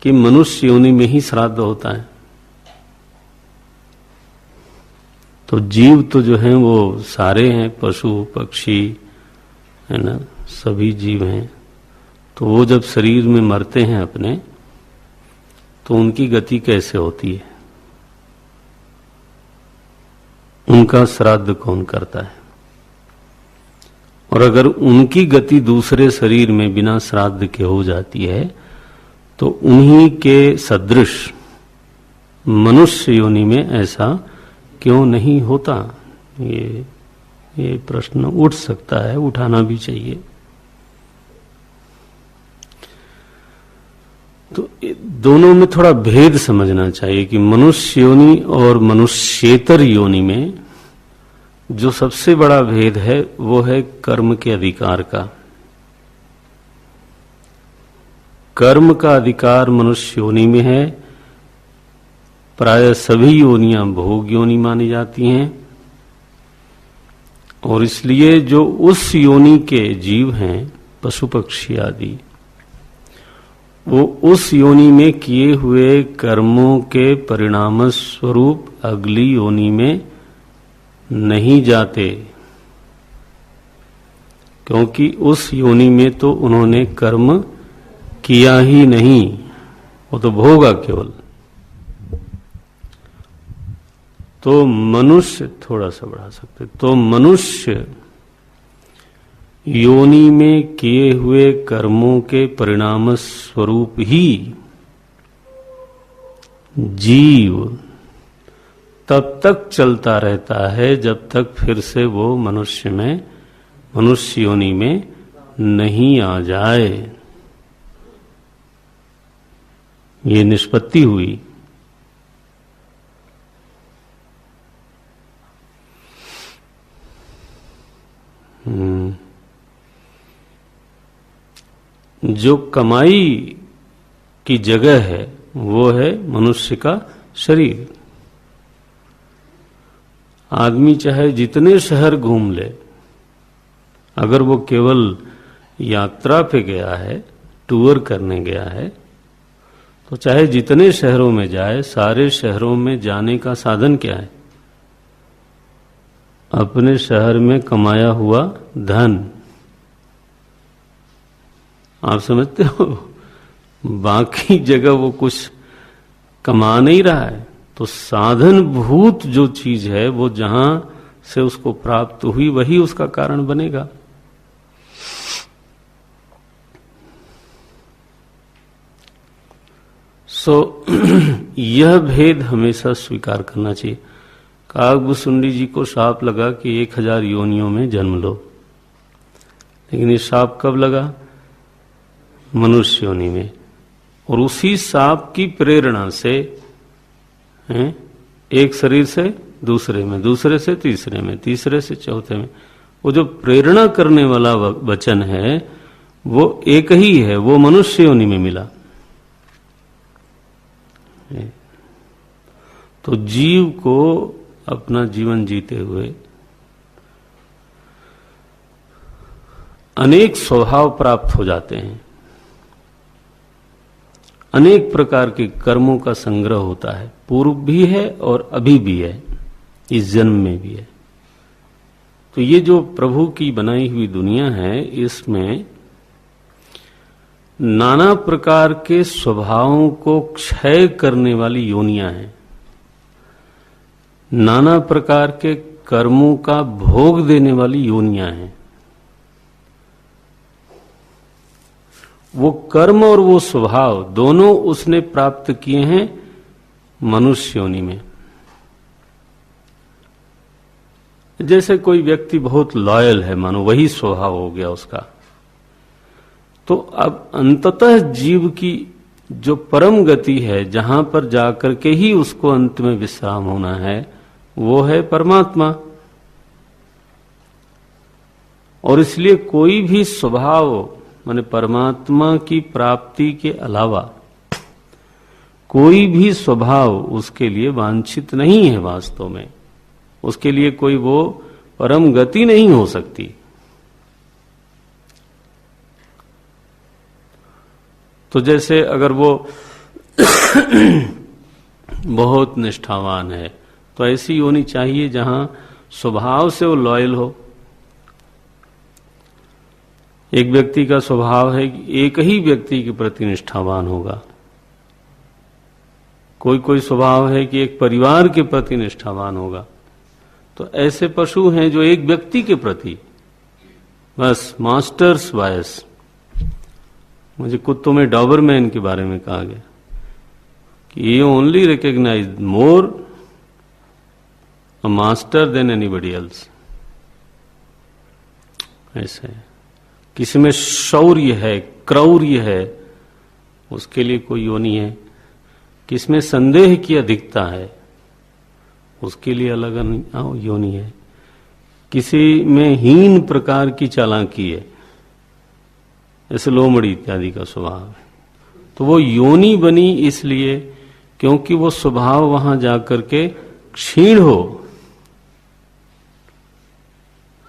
कि मनुष्य योनि में ही श्राद्ध होता है। तो जीव तो जो हैं वो सारे हैं, पशु पक्षी, है ना, सभी जीव हैं। तो वो जब शरीर में मरते हैं अपने, तो उनकी गति कैसे होती है? उनका श्राद्ध कौन करता है? और अगर उनकी गति दूसरे शरीर में बिना श्राद्ध के हो जाती है तो उन्हीं के सदृश मनुष्य योनि में ऐसा क्यों नहीं होता? ये प्रश्न उठ सकता है, उठाना भी चाहिए। तो दोनों में थोड़ा भेद समझना चाहिए कि मनुष्य योनि और मनुष्येतर योनि में जो सबसे बड़ा भेद है वो है कर्म के अधिकार का। कर्म का अधिकार मनुष्य योनि में है। प्राय सभी योनियां भोग योनि मानी जाती हैं और इसलिए जो उस योनि के जीव हैं, पशु पक्षी आदि, वो उस योनि में किए हुए कर्मों के परिणाम स्वरूप अगली योनि में नहीं जाते, क्योंकि उस योनि में तो उन्होंने कर्म किया ही नहीं, वो तो भोगा केवल। तो मनुष्य, थोड़ा सा बढ़ा सकते, तो मनुष्य योनि में किए हुए कर्मों के परिणाम स्वरूप ही जीव तब तक चलता रहता है जब तक फिर से वो मनुष्य योनि में नहीं आ जाए। ये निष्पत्ति हुई। जो कमाई की जगह है वो है मनुष्य का शरीर। आदमी चाहे जितने शहर घूम ले, अगर वो केवल यात्रा पे गया है, टूर करने गया है, तो चाहे जितने शहरों में जाए, सारे शहरों में जाने का साधन क्या है? अपने शहर में कमाया हुआ धन। आप समझते हो? बाकी जगह वो कुछ कमा नहीं रहा है, तो साधन भूत जो चीज है वो जहां से उसको प्राप्त हुई वही उसका कारण बनेगा। यह भेद हमेशा स्वीकार करना चाहिए। काकभुसुंडी जी को शाप लगा कि 1000 योनियों में जन्म लो, लेकिन ये शाप कब लगा? मनुष्य योनि में। और उसी शाप की प्रेरणा से एक शरीर से दूसरे में, दूसरे से तीसरे में, तीसरे से चौथे में, वो जो प्रेरणा करने वाला वचन है वो एक ही है, वो मनुष्य योनि में मिला। तो जीव को अपना जीवन जीते हुए अनेक स्वभाव प्राप्त हो जाते हैं, अनेक प्रकार के कर्मों का संग्रह होता है, पूर्व भी है और अभी भी है, इस जन्म में भी है। तो ये जो प्रभु की बनाई हुई दुनिया है, इसमें नाना प्रकार के स्वभावों को क्षय करने वाली योनियां हैं, नाना प्रकार के कर्मों का भोग देने वाली योनियां हैं। वो कर्म और वो स्वभाव दोनों उसने प्राप्त किए हैं मनुष्य योनि में। जैसे कोई व्यक्ति बहुत लॉयल है, मानो वही स्वभाव हो गया उसका, तो अब अंततः जीव की जो परम गति है, जहां पर जाकर के ही उसको अंत में विश्राम होना है, वो है परमात्मा। और इसलिए कोई भी स्वभाव माने परमात्मा की प्राप्ति के अलावा कोई भी स्वभाव उसके लिए वांछित नहीं है। वास्तव में उसके लिए कोई वो परम गति नहीं हो सकती। तो जैसे अगर वो बहुत निष्ठावान है तो ऐसी योनि चाहिए जहां स्वभाव से वो लॉयल हो। एक व्यक्ति का स्वभाव है कि एक ही व्यक्ति के प्रति निष्ठावान होगा, कोई कोई स्वभाव है कि एक परिवार के प्रति निष्ठावान होगा। तो ऐसे पशु हैं जो एक व्यक्ति के प्रति बस मास्टर्स वायस। मुझे कुत्तों में डॉबरमैन के बारे में कहा गया कि ये only recognize more a master than anybody else. ऐसे किसी में शौर्य है, क्रौर्य है, उसके लिए कोई योनि है। किसमें संदेह की अधिकता है, उसके लिए अलग योनि है। किसी में हीन प्रकार की चालाकी है, जैसे लोमड़ी इत्यादि का स्वभाव है, तो वो योनि बनी इसलिए क्योंकि वो स्वभाव वहां जाकर के क्षीण हो।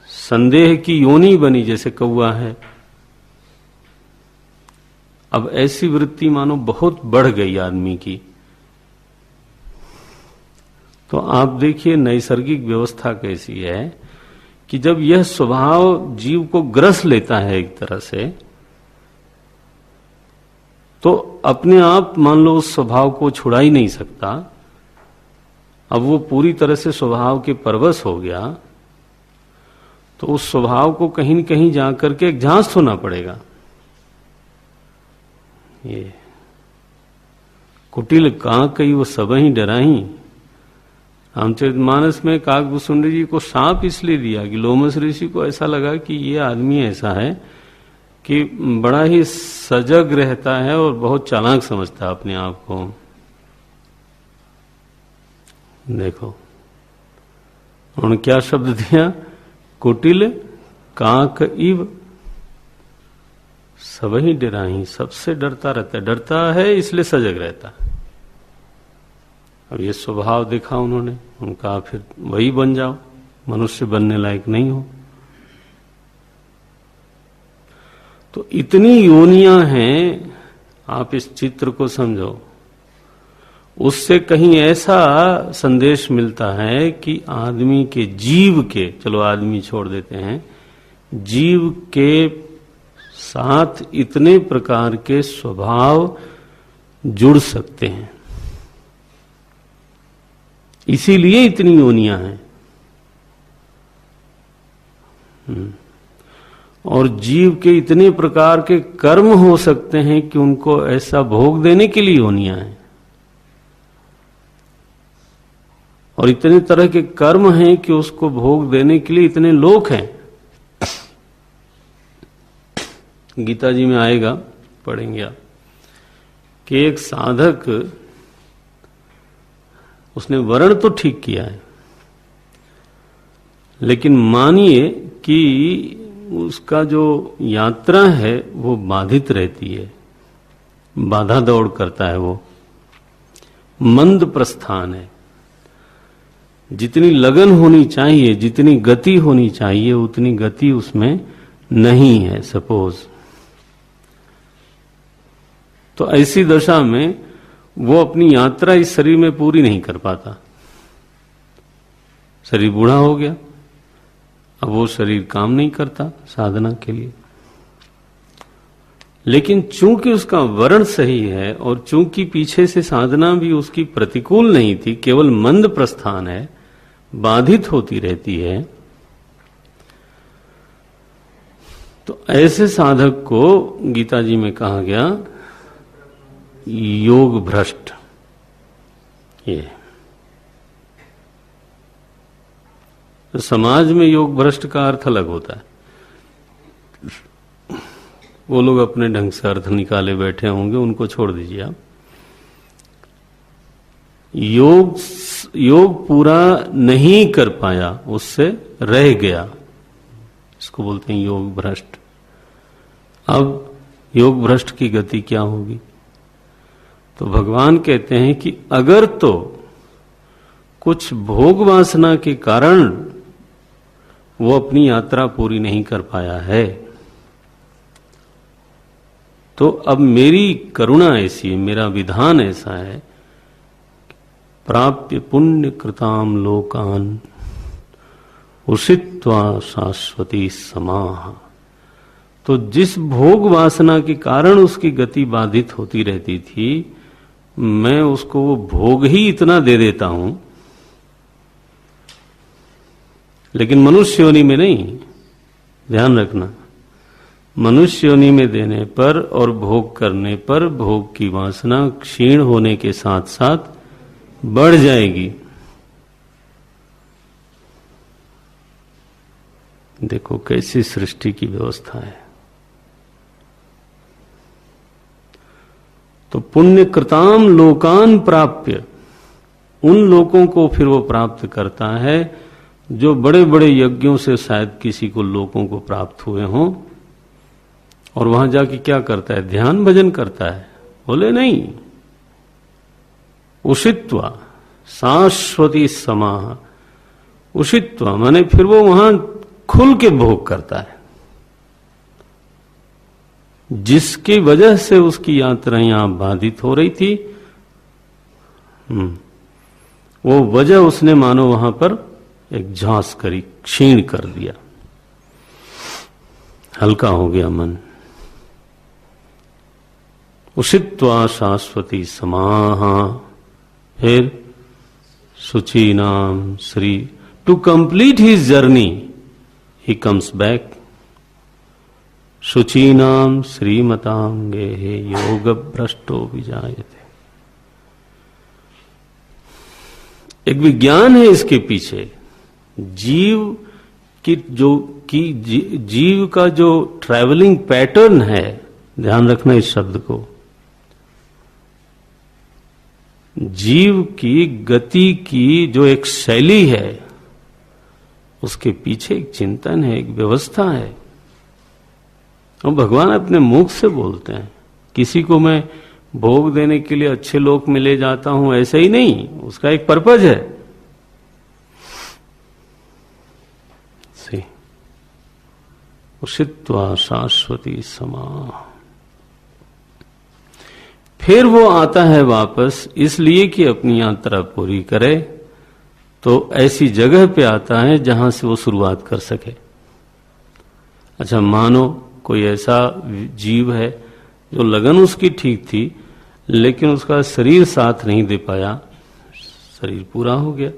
संदेह की योनि बनी, जैसे कौवा है। अब ऐसी वृत्ति मानो बहुत बढ़ गई आदमी की। तो आप देखिए नैसर्गिक व्यवस्था कैसी है कि जब यह स्वभाव जीव को ग्रस लेता है एक तरह से, तो अपने आप मान लो उस स्वभाव को छुड़ा ही नहीं सकता। अब वो पूरी तरह से स्वभाव के परवश हो गया, तो उस स्वभाव को कहीं न कहीं जाकर के एक झांस होना पड़ेगा। ये कुटिल काकई वो सब ही डराही। रामचरितमानस में काकभुसुंडी जी को सांप इसलिए दिया कि लोमस ऋषि को ऐसा लगा कि ये आदमी ऐसा है कि बड़ा ही सजग रहता है और बहुत चालाक समझता है अपने आप को। देखो उन्होंने क्या शब्द दिया, कुटिल काक इव सब ही डराही। सबसे डरता रहता है, डरता है इसलिए सजग रहता है। अब ये स्वभाव देखा उन्होंने, उनका फिर वही बन जाओ, मनुष्य बनने लायक नहीं हो। तो इतनी योनियां हैं, आप इस चित्र को समझो। उससे कहीं ऐसा संदेश मिलता है कि आदमी के, जीव के, चलो आदमी छोड़ देते हैं, जीव के साथ इतने प्रकार के स्वभाव जुड़ सकते हैं। इसीलिए इतनी योनियां हैं। और जीव के इतने प्रकार के कर्म हो सकते हैं कि उनको ऐसा भोग देने के लिए योनियां हैं। और इतने तरह के कर्म हैं कि उसको भोग देने के लिए इतने लोक हैं। गीता जी में आएगा, पढ़ेंगे आप, कि एक साधक, उसने वर्ण तो ठीक किया है, लेकिन मानिए कि उसका जो यात्रा है वो बाधित रहती है, बाधा दौड़ करता है, वो मंद प्रस्थान है। जितनी लगन होनी चाहिए, जितनी गति होनी चाहिए, उतनी गति उसमें नहीं है सपोज। तो ऐसी दशा में वो अपनी यात्रा इस शरीर में पूरी नहीं कर पाता। शरीर बूढ़ा हो गया, अब वो शरीर काम नहीं करता साधना के लिए। लेकिन चूंकि उसका वर्ण सही है और चूंकि पीछे से साधना भी उसकी प्रतिकूल नहीं थी, केवल मंद प्रस्थान है, बाधित होती रहती है, तो ऐसे साधक को गीता जी में कहा गया योग भ्रष्ट। ये तो समाज में योग भ्रष्ट का अर्थ अलग होता है। वो लोग अपने ढंग से अर्थ निकाले बैठे होंगे, उनको छोड़ दीजिए आप। योग पूरा नहीं कर पाया, उससे रह गया, इसको बोलते हैं योग भ्रष्ट। अब योग भ्रष्ट की गति क्या होगी? तो भगवान कहते हैं कि अगर तो कुछ भोग वासना के कारण वो अपनी यात्रा पूरी नहीं कर पाया है, तो अब मेरी करुणा ऐसी है, मेरा विधान ऐसा है, प्राप्य पुण्य कृताम लोकान उषित्वा शाश्वती समाह। तो जिस भोग वासना के कारण उसकी गति बाधित होती रहती थी, मैं उसको वो भोग ही इतना दे देता हूं, लेकिन मनुष्य योनि में नहीं। ध्यान रखना, मनुष्य योनि में देने पर और भोग करने पर भोग की वासना क्षीण होने के साथ साथ बढ़ जाएगी। देखो कैसी सृष्टि की व्यवस्था है। तो पुण्य कृताम लोकान प्राप्य, उन लोगों को फिर वो प्राप्त करता है जो बड़े बड़े यज्ञों से शायद किसी को लोगों को प्राप्त हुए हों, और वहां जाके क्या करता है? ध्यान भजन करता है। बोले नहीं, उषित्वा शाश्वती समाह। उषित्वा माने फिर वो वहां खुल के भोग करता है, जिसकी वजह से उसकी यात्राएं बाधित हो रही थी, वो वजह उसने मानो वहां पर एक झांस करी, क्षीण कर दिया, हल्का हो गया मन। उषित्वा शाश्वती समाह। फिर शुचि नाम श्री, to complete his journey he comes back. शुचीनाम श्रीमतांगे योग भ्रष्टो विजायते। एक विज्ञान है इसके पीछे। जीव जीव का जो ट्रैवलिंग पैटर्न है, ध्यान रखना इस शब्द को, जीव की गति की जो एक शैली है, उसके पीछे एक चिंतन है, एक व्यवस्था है। और भगवान अपने मुख से बोलते हैं, किसी को मैं भोग देने के लिए अच्छे लोक में ले जाता हूं ऐसे ही नहीं, उसका एक पर्पज है। उषित्वा शाश्वती समाह। फिर वो आता है वापस, इसलिए कि अपनी यात्रा पूरी करे, तो ऐसी जगह पे आता है जहां से वो शुरुआत कर सके। अच्छा, मानो कोई ऐसा जीव है जो लगन उसकी ठीक थी, लेकिन उसका शरीर साथ नहीं दे पाया, शरीर पूरा हो गया।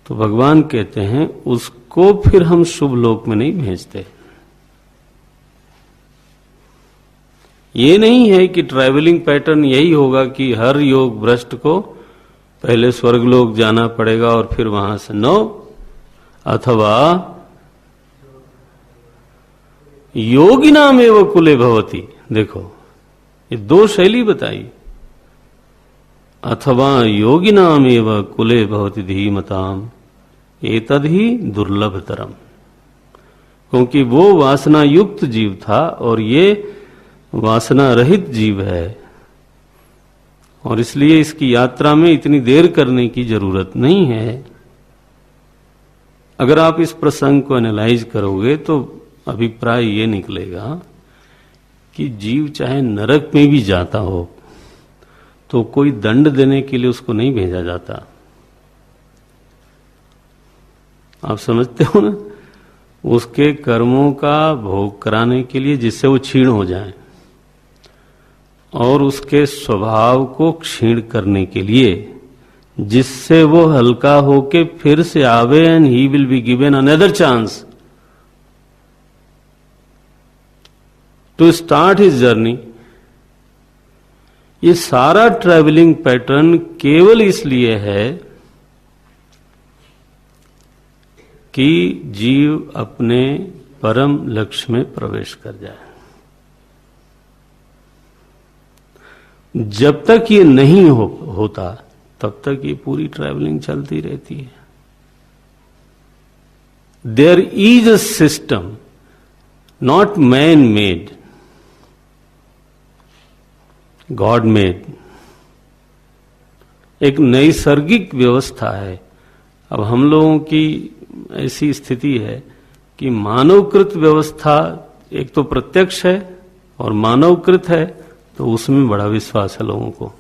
तो भगवान कहते हैं उसको फिर हम शुभ लोक में नहीं भेजते। ये नहीं है कि ट्रैवलिंग पैटर्न यही होगा कि हर योग भ्रष्ट को पहले स्वर्गलोक जाना पड़ेगा और फिर वहां से नो, अथवा योगिनाम एव कुले भवति। देखो ये दो शैली बताई, अथवा योगिनाम एव कुले भवति धीमताम एतद ही दुर्लभतरम। क्योंकि वो वासना युक्त जीव था और ये वासना रहित जीव है, और इसलिए इसकी यात्रा में इतनी देर करने की जरूरत नहीं है। अगर आप इस प्रसंग को एनालाइज करोगे तो अभिप्राय ये निकलेगा कि जीव चाहे नरक में भी जाता हो तो कोई दंड देने के लिए उसको नहीं भेजा जाता। आप समझते हो ना, उसके कर्मों का भोग कराने के लिए, जिससे वो क्षीण हो जाए, और उसके स्वभाव को क्षीण करने के लिए, जिससे वो हल्का होके फिर से आवे and he will be given another chance to start his journey. ये सारा ट्रैवलिंग पैटर्न केवल इसलिए है कि जीव अपने परम लक्ष्य में प्रवेश कर जाए। जब तक ये नहीं होता तब तक ये पूरी ट्रैवलिंग चलती रहती है। There is a system not man made, God made. एक नैसर्गिक व्यवस्था है। अब हम लोगों की ऐसी स्थिति है कि मानवकृत व्यवस्था एक तो प्रत्यक्ष है और मानवकृत है, तो उसमें बड़ा विश्वास है लोगों को।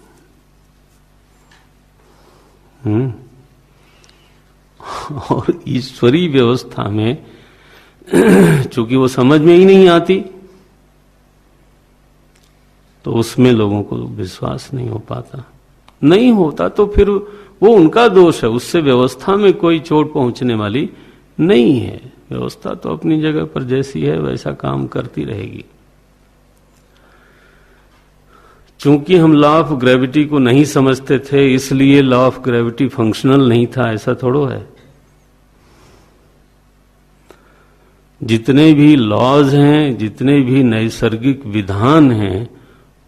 और ईश्वरीय व्यवस्था में चूंकि वो समझ में ही नहीं आती, तो उसमें लोगों को विश्वास नहीं हो पाता। नहीं होता तो फिर वो उनका दोष है, उससे व्यवस्था में कोई चोट पहुंचने वाली नहीं है। व्यवस्था तो अपनी जगह पर जैसी है वैसा काम करती रहेगी। चूंकि हम लॉ ऑफ ग्रेविटी को नहीं समझते थे, इसलिए लॉ ऑफ ग्रेविटी फंक्शनल नहीं था, ऐसा थोड़ो है। जितने भी लॉज हैं, जितने भी नैसर्गिक विधान हैं,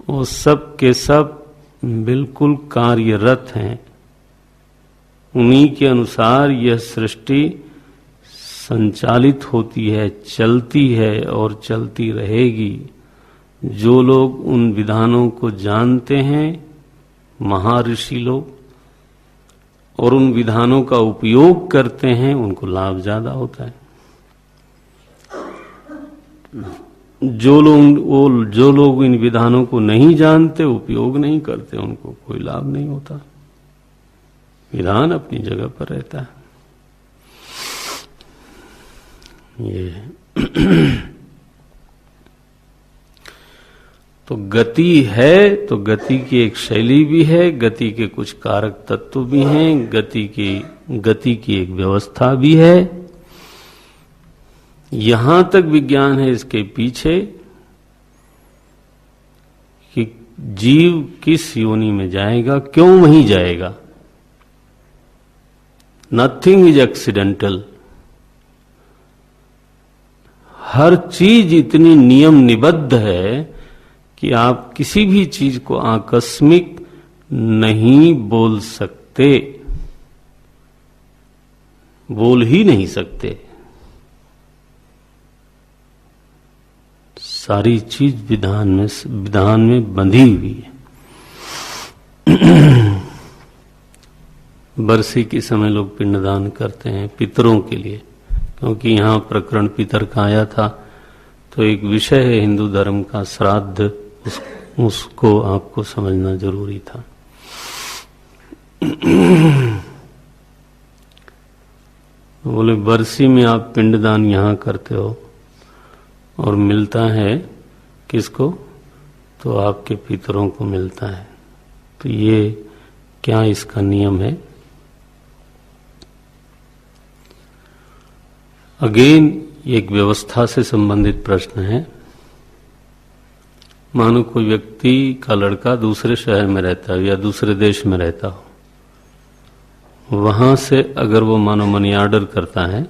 वो सब के सब बिल्कुल कार्यरत हैं। उन्हीं के अनुसार यह सृष्टि संचालित होती है, चलती है और चलती रहेगी। जो लोग उन विधानों को जानते हैं, महर्षि लोग, और उन विधानों का उपयोग करते हैं, उनको लाभ ज्यादा होता है। जो लोग इन विधानों को नहीं जानते, उपयोग नहीं करते, उनको कोई लाभ नहीं होता। विधान अपनी जगह पर रहता है। ये तो गति है, तो गति की एक शैली भी है, गति के कुछ कारक तत्व भी हैं, गति की एक व्यवस्था भी है। यहां तक विज्ञान है इसके पीछे कि जीव किस योनि में जाएगा, क्यों वहीं जाएगा। Nothing is accidental. हर चीज इतनी नियम निबद्ध है कि आप किसी भी चीज को आकस्मिक नहीं बोल सकते, बोल ही नहीं सकते। सारी चीज विधान में बंधी हुई है। बरसी के समय लोग पिंडदान करते हैं पितरों के लिए, क्योंकि यहाँ प्रकरण पितर का आया था। तो एक विषय है हिंदू धर्म का श्राद्ध, उसको आपको समझना जरूरी था। बोले बरसी में आप पिंडदान यहाँ करते हो और मिलता है किसको, तो आपके पितरों को मिलता है। तो ये क्या इसका नियम है? अगेन एक व्यवस्था से संबंधित प्रश्न है। मानो कोई व्यक्ति का लड़का दूसरे शहर में रहता हो या दूसरे देश में रहता हो, वहां से अगर वो मानो मनी ऑर्डर करता है,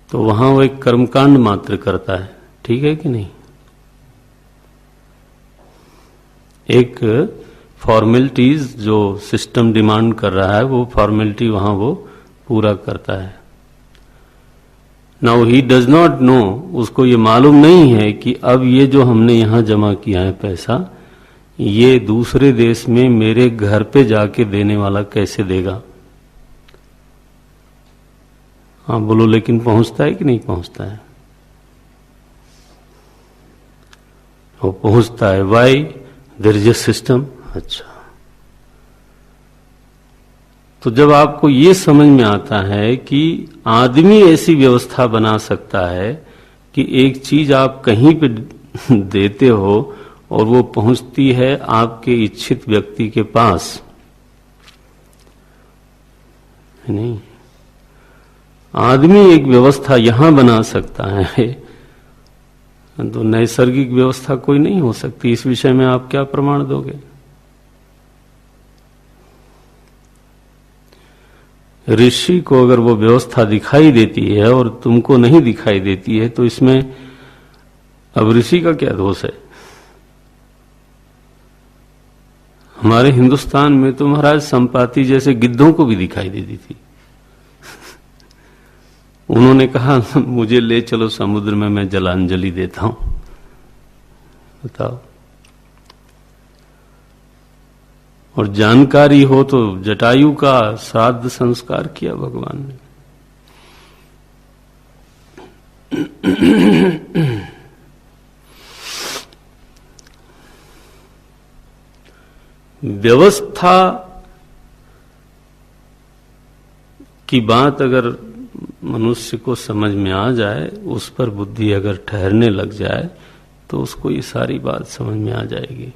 तो वहां वो एक कर्मकांड मात्र करता है, ठीक है कि नहीं? एक फॉर्मेलिटीज जो सिस्टम डिमांड कर रहा है, वो फॉर्मेलिटी वहां वो पूरा करता है। Now he does not know, उसको ये मालूम नहीं है कि अब ये जो हमने यहां जमा किया है पैसा, ये दूसरे देश में मेरे घर पे जाके देने वाला कैसे देगा। हाँ बोलो, लेकिन पहुंचता है कि नहीं पहुंचता है? वो पहुंचता है। Why? There is a system. अच्छा, तो जब आपको ये समझ में आता है कि आदमी ऐसी व्यवस्था बना सकता है कि एक चीज आप कहीं पे देते हो और वो पहुंचती है आपके इच्छित व्यक्ति के पास, नहीं, आदमी एक व्यवस्था यहां बना सकता है, तो नैसर्गिक व्यवस्था कोई नहीं हो सकती। इस विषय में आप क्या प्रमाण दोगे? ऋषि को अगर वो व्यवस्था दिखाई देती है और तुमको नहीं दिखाई देती है, तो इसमें अब ऋषि का क्या दोष है? हमारे हिंदुस्तान में तो महाराज संपाति जैसे गिद्धों को भी दिखाई देती थी। उन्होंने कहा मुझे ले चलो समुद्र में, मैं जलांजलि देता हूं। बताओ। और जानकारी हो तो जटायु का श्राद्ध संस्कार किया भगवान ने। व्यवस्था की बात अगर मनुष्य को समझ में आ जाए, उस पर बुद्धि अगर ठहरने लग जाए, तो उसको ये सारी बात समझ में आ जाएगी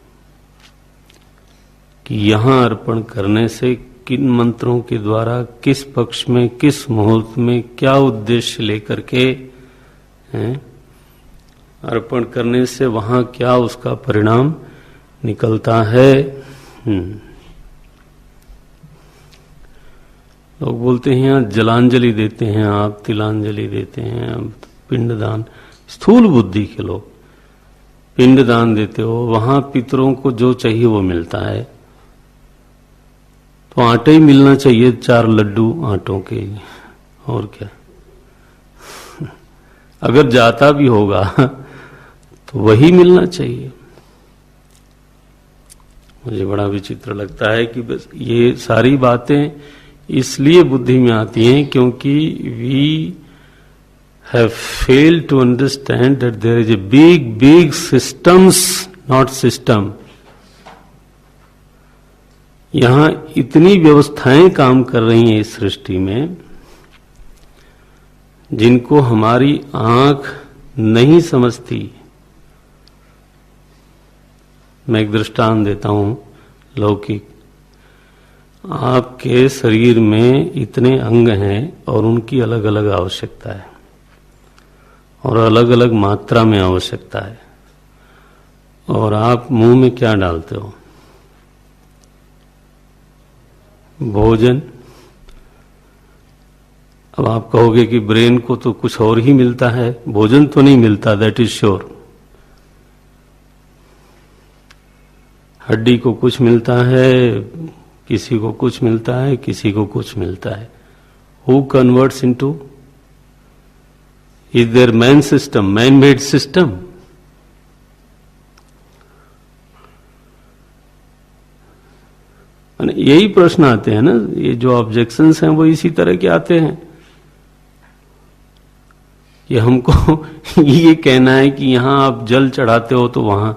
कि यहां अर्पण करने से किन मंत्रों के द्वारा, किस पक्ष में, किस मुहूर्त में, क्या उद्देश्य लेकर के अर्पण करने से वहां क्या उसका परिणाम निकलता है। लोग बोलते हैं यहाँ जलांजलि देते हैं, आप तिलांजलि देते हैं, आप पिंडदान, स्थूल बुद्धि के लोग पिंडदान देते हो, वहां पितरों को जो चाहिए वो मिलता है। तो आटे ही मिलना चाहिए, 4 लड्डू आटों के, और क्या। अगर जाता भी होगा तो वही मिलना चाहिए। मुझे बड़ा विचित्र लगता है कि बस ये सारी बातें इसलिए बुद्धि में आती हैं क्योंकि we have failed to understand that there is a big systems, not system. यहां इतनी व्यवस्थाएं काम कर रही हैं इस सृष्टि में, जिनको हमारी आंख नहीं समझती। मैं एक दृष्टांत देता हूं लौकिक। आपके शरीर में इतने अंग हैं और उनकी अलग अलग आवश्यकता है और अलग अलग मात्रा में आवश्यकता है, और आप मुंह में क्या डालते हो? भोजन। अब आप कहोगे कि ब्रेन को तो कुछ और ही मिलता है, भोजन तो नहीं मिलता, दैट इज श्योर। हड्डी को कुछ मिलता है, किसी को कुछ मिलता है, किसी को कुछ मिलता है। Who converts into? Is there man system, man made system? यही प्रश्न आते हैं ना, ये जो ऑब्जेक्शंस हैं वो इसी तरह के आते हैं कि हमको ये कहना है कि यहां आप जल चढ़ाते हो तो वहां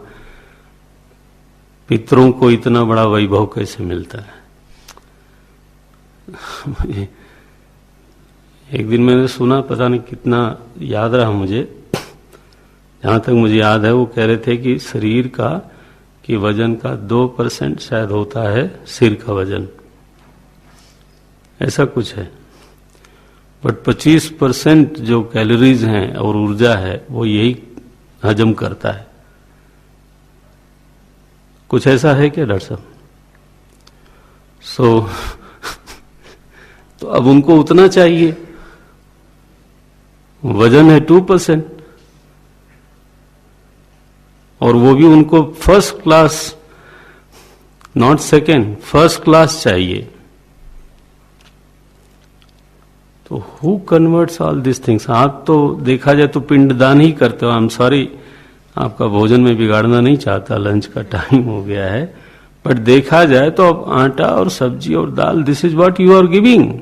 पितरों को इतना बड़ा वैभव कैसे मिलता है। एक दिन मैंने सुना, पता नहीं कितना याद रहा मुझे, जहां तक मुझे याद है वो कह रहे थे कि शरीर का कि वजन का 2% शायद होता है सिर का वजन, ऐसा कुछ है। बट 25% जो कैलोरीज हैं और ऊर्जा है वो यही हजम करता है। कुछ ऐसा है क्या डॉक्टर साहब? तो अब उनको उतना चाहिए, वजन है 2% और वो भी उनको first class, not second, first class चाहिए। तो who converts all this things? आप तो देखा जाए तो पिंडदान ही करते हो। आई एम सॉरी, आपका भोजन में बिगाड़ना नहीं चाहता, लंच का टाइम हो गया है, बट देखा जाए तो अब आटा और सब्जी और दाल, this is what you are giving.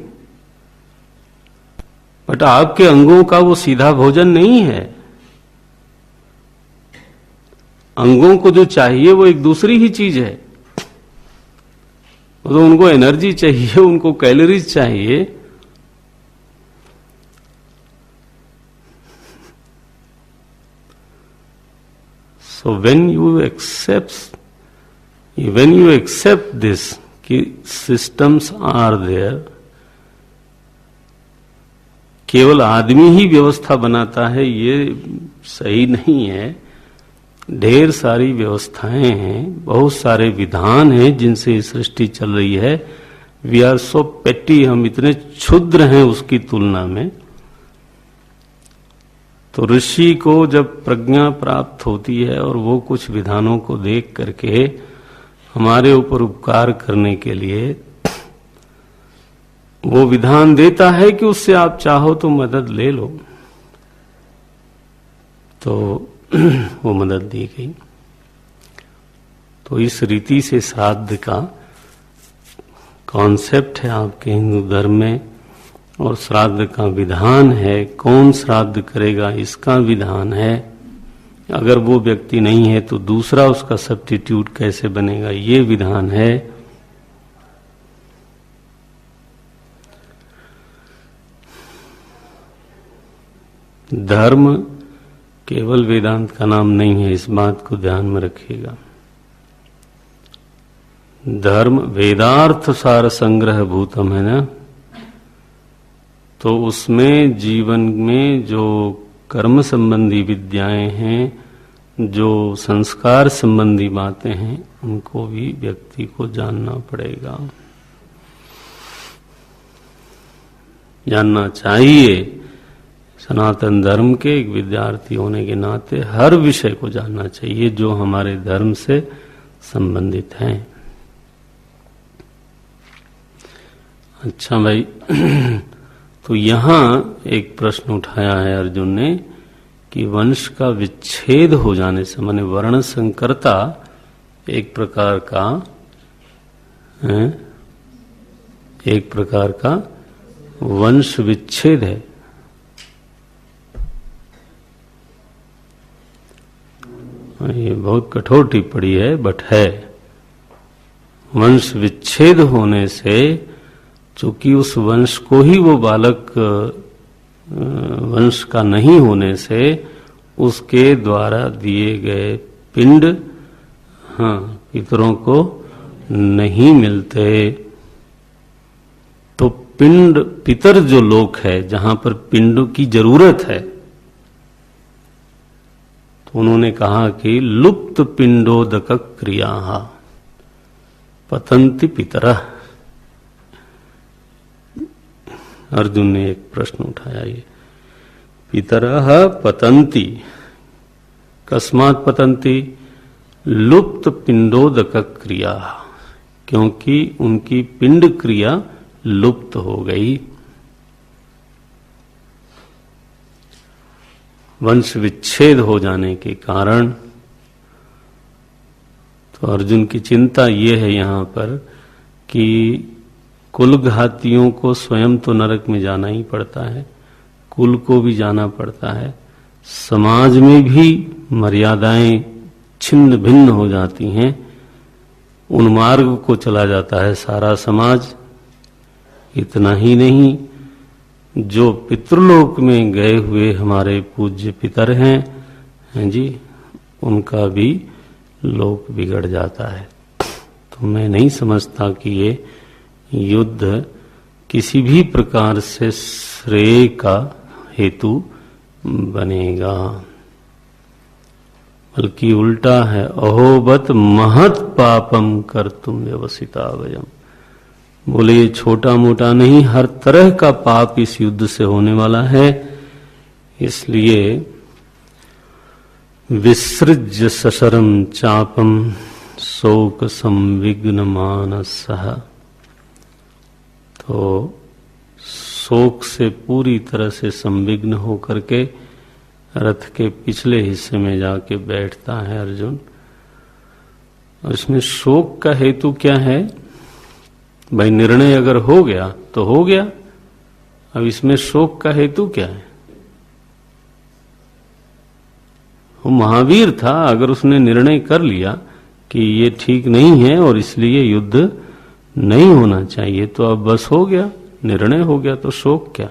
But आपके अंगों का वो सीधा भोजन नहीं है। अंगों को जो चाहिए वो एक दूसरी ही चीज है। तो उनको एनर्जी चाहिए, उनको कैलोरीज चाहिए। So when you accept this कि systems are there, केवल आदमी ही व्यवस्था बनाता है ये सही नहीं है। ढेर सारी व्यवस्थाएं हैं, बहुत सारे विधान हैं जिनसे ये सृष्टि चल रही है। वी आर सो पेटी, हम इतने क्षुद्र हैं उसकी तुलना में। तो ऋषि को जब प्रज्ञा प्राप्त होती है और वो कुछ विधानों को देख करके हमारे ऊपर उपकार करने के लिए वो विधान देता है कि उससे आप चाहो तो मदद ले लो, तो वो मदद दी गई। तो इस रीति से श्राद्ध का कॉन्सेप्ट है आपके हिंदू धर्म में, और श्राद्ध का विधान है। कौन श्राद्ध करेगा इसका विधान है। अगर वो व्यक्ति नहीं है तो दूसरा उसका सब्स्टिट्यूट कैसे बनेगा, ये विधान है। धर्म केवल वेदांत का नाम नहीं है, इस बात को ध्यान में रखिएगा। धर्म वेदार्थ सार संग्रह भूतम है ना, तो उसमें जीवन में जो कर्म संबंधी विद्याएं हैं, जो संस्कार संबंधी बातें हैं, उनको भी व्यक्ति को जानना पड़ेगा, जानना चाहिए। सनातन धर्म के एक विद्यार्थी होने के नाते हर विषय को जानना चाहिए जो हमारे धर्म से संबंधित हैं। अच्छा भाई, तो यहां एक प्रश्न उठाया है अर्जुन ने कि वंश का विच्छेद हो जाने से, माने वर्ण संकरता एक प्रकार का वंश विच्छेद है। ये बहुत कठोर टिप्पणी है, बट है। वंश विच्छेद होने से, चूंकि उस वंश को ही वो बालक वंश का नहीं होने से उसके द्वारा दिए गए पिंड पितरों को नहीं मिलते। तो पिंड, पितर जो लोक है जहां पर पिंड की जरूरत है, तो उन्होंने कहा कि लुप्त पिंडोदक क्रिया पतंति पितरः। अर्जुन ने एक प्रश्न उठाया, ये पितरः पतंति, कस्मात् पतंति? लुप्त पिंडोदक क्रिया, क्योंकि उनकी पिंड क्रिया लुप्त हो गई। वंश विच्छेद हो जाने के कारण। तो अर्जुन की चिंता ये है यहां पर कि कुलघातियों को स्वयं तो नरक में जाना ही पड़ता है, कुल को भी जाना पड़ता है, समाज में भी मर्यादाएं छिन्न भिन्न हो जाती हैं, उन मार्ग को चला जाता है सारा समाज। इतना ही नहीं, जो पितृलोक में गए हुए हमारे पूज्य पितर हैं, हैं जी, उनका भी लोक बिगड़ जाता है। तो मैं नहीं समझता कि ये युद्ध किसी भी प्रकार से श्रेय का हेतु बनेगा, बल्कि उल्टा है। अहोबत महत पापम कर्तुम व्यवसिता वयम। बोले ये छोटा मोटा नहीं, हर तरह का पाप इस युद्ध से होने वाला है। इसलिए विसृज्य सशरम चापम शोक संविघ्न मानसः। तो शोक से पूरी तरह से संविघ्न होकर के रथ के पिछले हिस्से में जाके बैठता है अर्जुन। और इसमें शोक का हेतु क्या है? भाई निर्णय अगर हो गया तो हो गया, अब इसमें शोक का हेतु क्या है? वो महावीर था, अगर उसने निर्णय कर लिया कि ये ठीक नहीं है और इसलिए युद्ध नहीं होना चाहिए, तो अब बस हो गया, निर्णय हो गया, तो शोक क्या?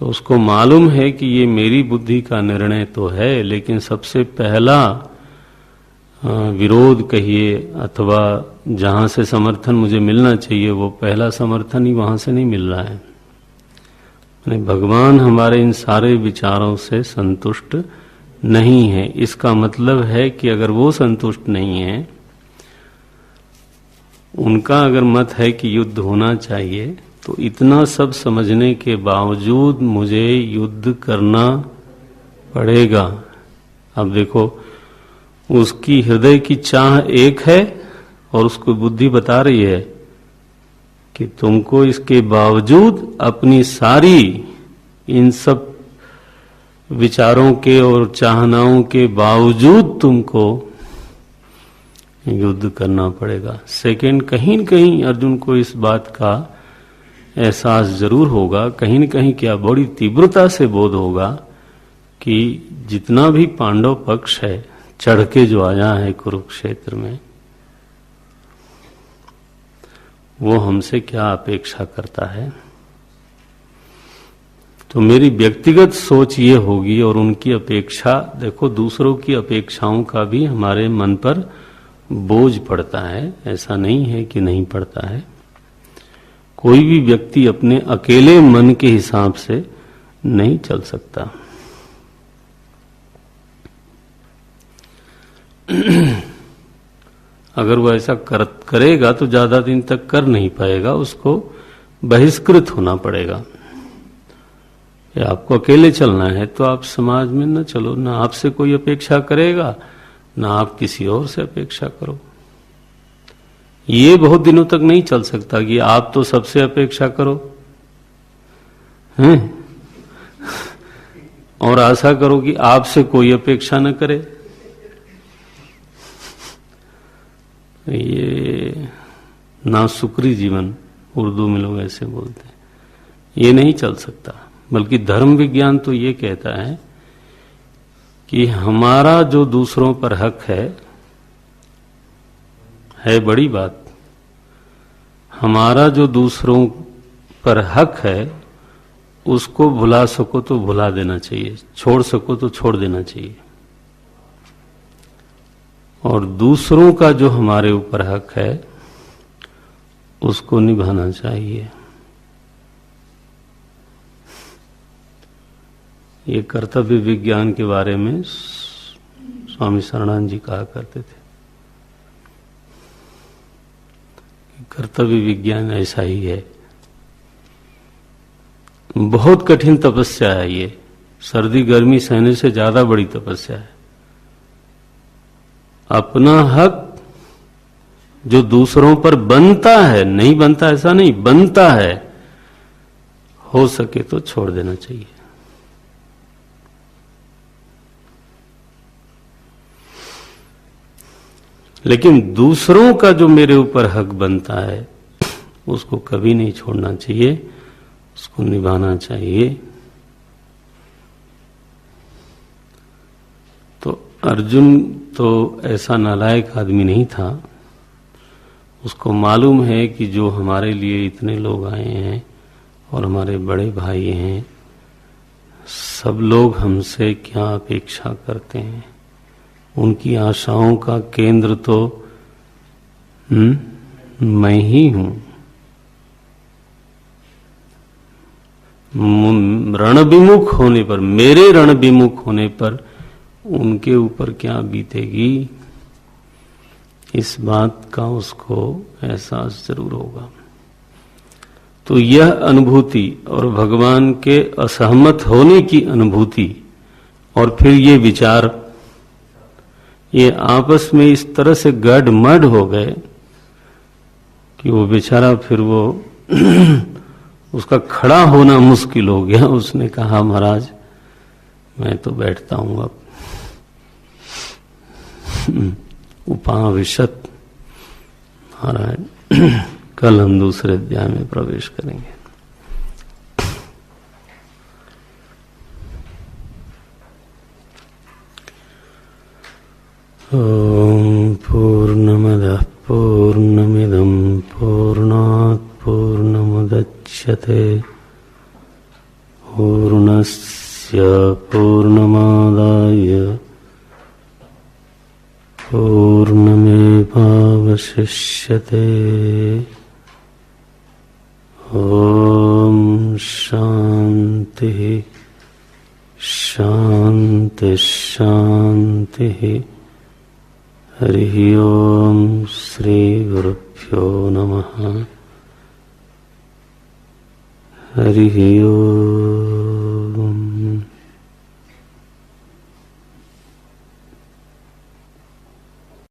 तो उसको मालूम है कि ये मेरी बुद्धि का निर्णय तो है, लेकिन सबसे पहला विरोध कहिए अथवा जहां से समर्थन मुझे मिलना चाहिए, वो पहला समर्थन ही वहां से नहीं मिल रहा है। भगवान हमारे इन सारे विचारों से संतुष्ट नहीं है। इसका मतलब है कि अगर वो संतुष्ट नहीं है, उनका अगर मत है कि युद्ध होना चाहिए, तो इतना सब समझने के बावजूद मुझे युद्ध करना पड़ेगा। अब देखो, उसकी हृदय की चाह एक है और उसको बुद्धि बता रही है कि तुमको इसके बावजूद अपनी सारी इन सब विचारों के और चाहनाओं के बावजूद तुमको युद्ध करना पड़ेगा। सेकंड, कहीं न कहीं अर्जुन को इस बात का एहसास जरूर होगा, कहीं न कहीं क्या बड़ी तीव्रता से बोध होगा कि जितना भी पांडव पक्ष है चढ़ के जो आया है कुरुक्षेत्र में, वो हमसे क्या अपेक्षा करता है। तो मेरी व्यक्तिगत सोच ये होगी, और उनकी अपेक्षा, देखो दूसरों की अपेक्षाओं का भी हमारे मन पर बोझ पड़ता है, ऐसा नहीं है कि नहीं पड़ता है। कोई भी व्यक्ति अपने अकेले मन के हिसाब से नहीं चल सकता। अगर वो ऐसा करेगा तो ज्यादा दिन तक कर नहीं पाएगा, उसको बहिष्कृत होना पड़ेगा। या आपको अकेले चलना है तो आप समाज में न चलो, ना आपसे कोई अपेक्षा करेगा, ना आप किसी और से अपेक्षा करो। ये बहुत दिनों तक नहीं चल सकता कि आप तो सबसे अपेक्षा करो हैं और आशा करो कि आपसे कोई अपेक्षा न करे। ये नासुकरी जीवन, उर्दू में लोग ऐसे बोलते हैं, ये नहीं चल सकता। बल्कि धर्म विज्ञान तो ये कहता है कि हमारा जो दूसरों पर हक है बड़ी बात। हमारा जो दूसरों पर हक है उसको भुला सको तो भुला देना चाहिए, छोड़ सको तो छोड़ देना चाहिए। और दूसरों का जो हमारे ऊपर हक है उसको निभाना चाहिए। ये कर्तव्य विज्ञान के बारे में स्वामी शरणानंद जी कहा करते थे। कर्तव्य विज्ञान ऐसा ही है। बहुत कठिन तपस्या है ये, सर्दी गर्मी सहने से ज्यादा बड़ी तपस्या है। अपना हक जो दूसरों पर बनता है, नहीं बनता ऐसा नहीं, बनता है, हो सके तो छोड़ देना चाहिए। लेकिन दूसरों का जो मेरे ऊपर हक बनता है उसको कभी नहीं छोड़ना चाहिए, उसको निभाना चाहिए। तो अर्जुन तो ऐसा नालायक आदमी नहीं था। उसको मालूम है कि जो हमारे लिए इतने लोग आए हैं और हमारे बड़े भाई हैं, सब लोग हमसे क्या अपेक्षा करते हैं, उनकी आशाओं का केंद्र तो मैं ही हूं। रणविमुख होने पर, मेरे रणविमुख होने पर उनके ऊपर क्या बीतेगी, इस बात का उसको एहसास जरूर होगा। तो यह अनुभूति और भगवान के असहमत होने की अनुभूति और फिर ये विचार, ये आपस में इस तरह से गडमड हो गए कि वो बेचारा फिर वो उसका खड़ा होना मुश्किल हो गया। उसने कहा महाराज मैं तो बैठता हूं अब। उपाविशत, महाराज कल हम दूसरे अध्याय में प्रवेश करेंगे। ओम पूर्णमदः पूर्णमिदं पूर्णात् पूर्णमुदच्यते पूर्णस्य पूर्णमादाय पूर्णमेवावशिष्यते। ओम शांति शांति शांति। हरि ओम श्री गुरुभ्यो नमः। हरि ओम।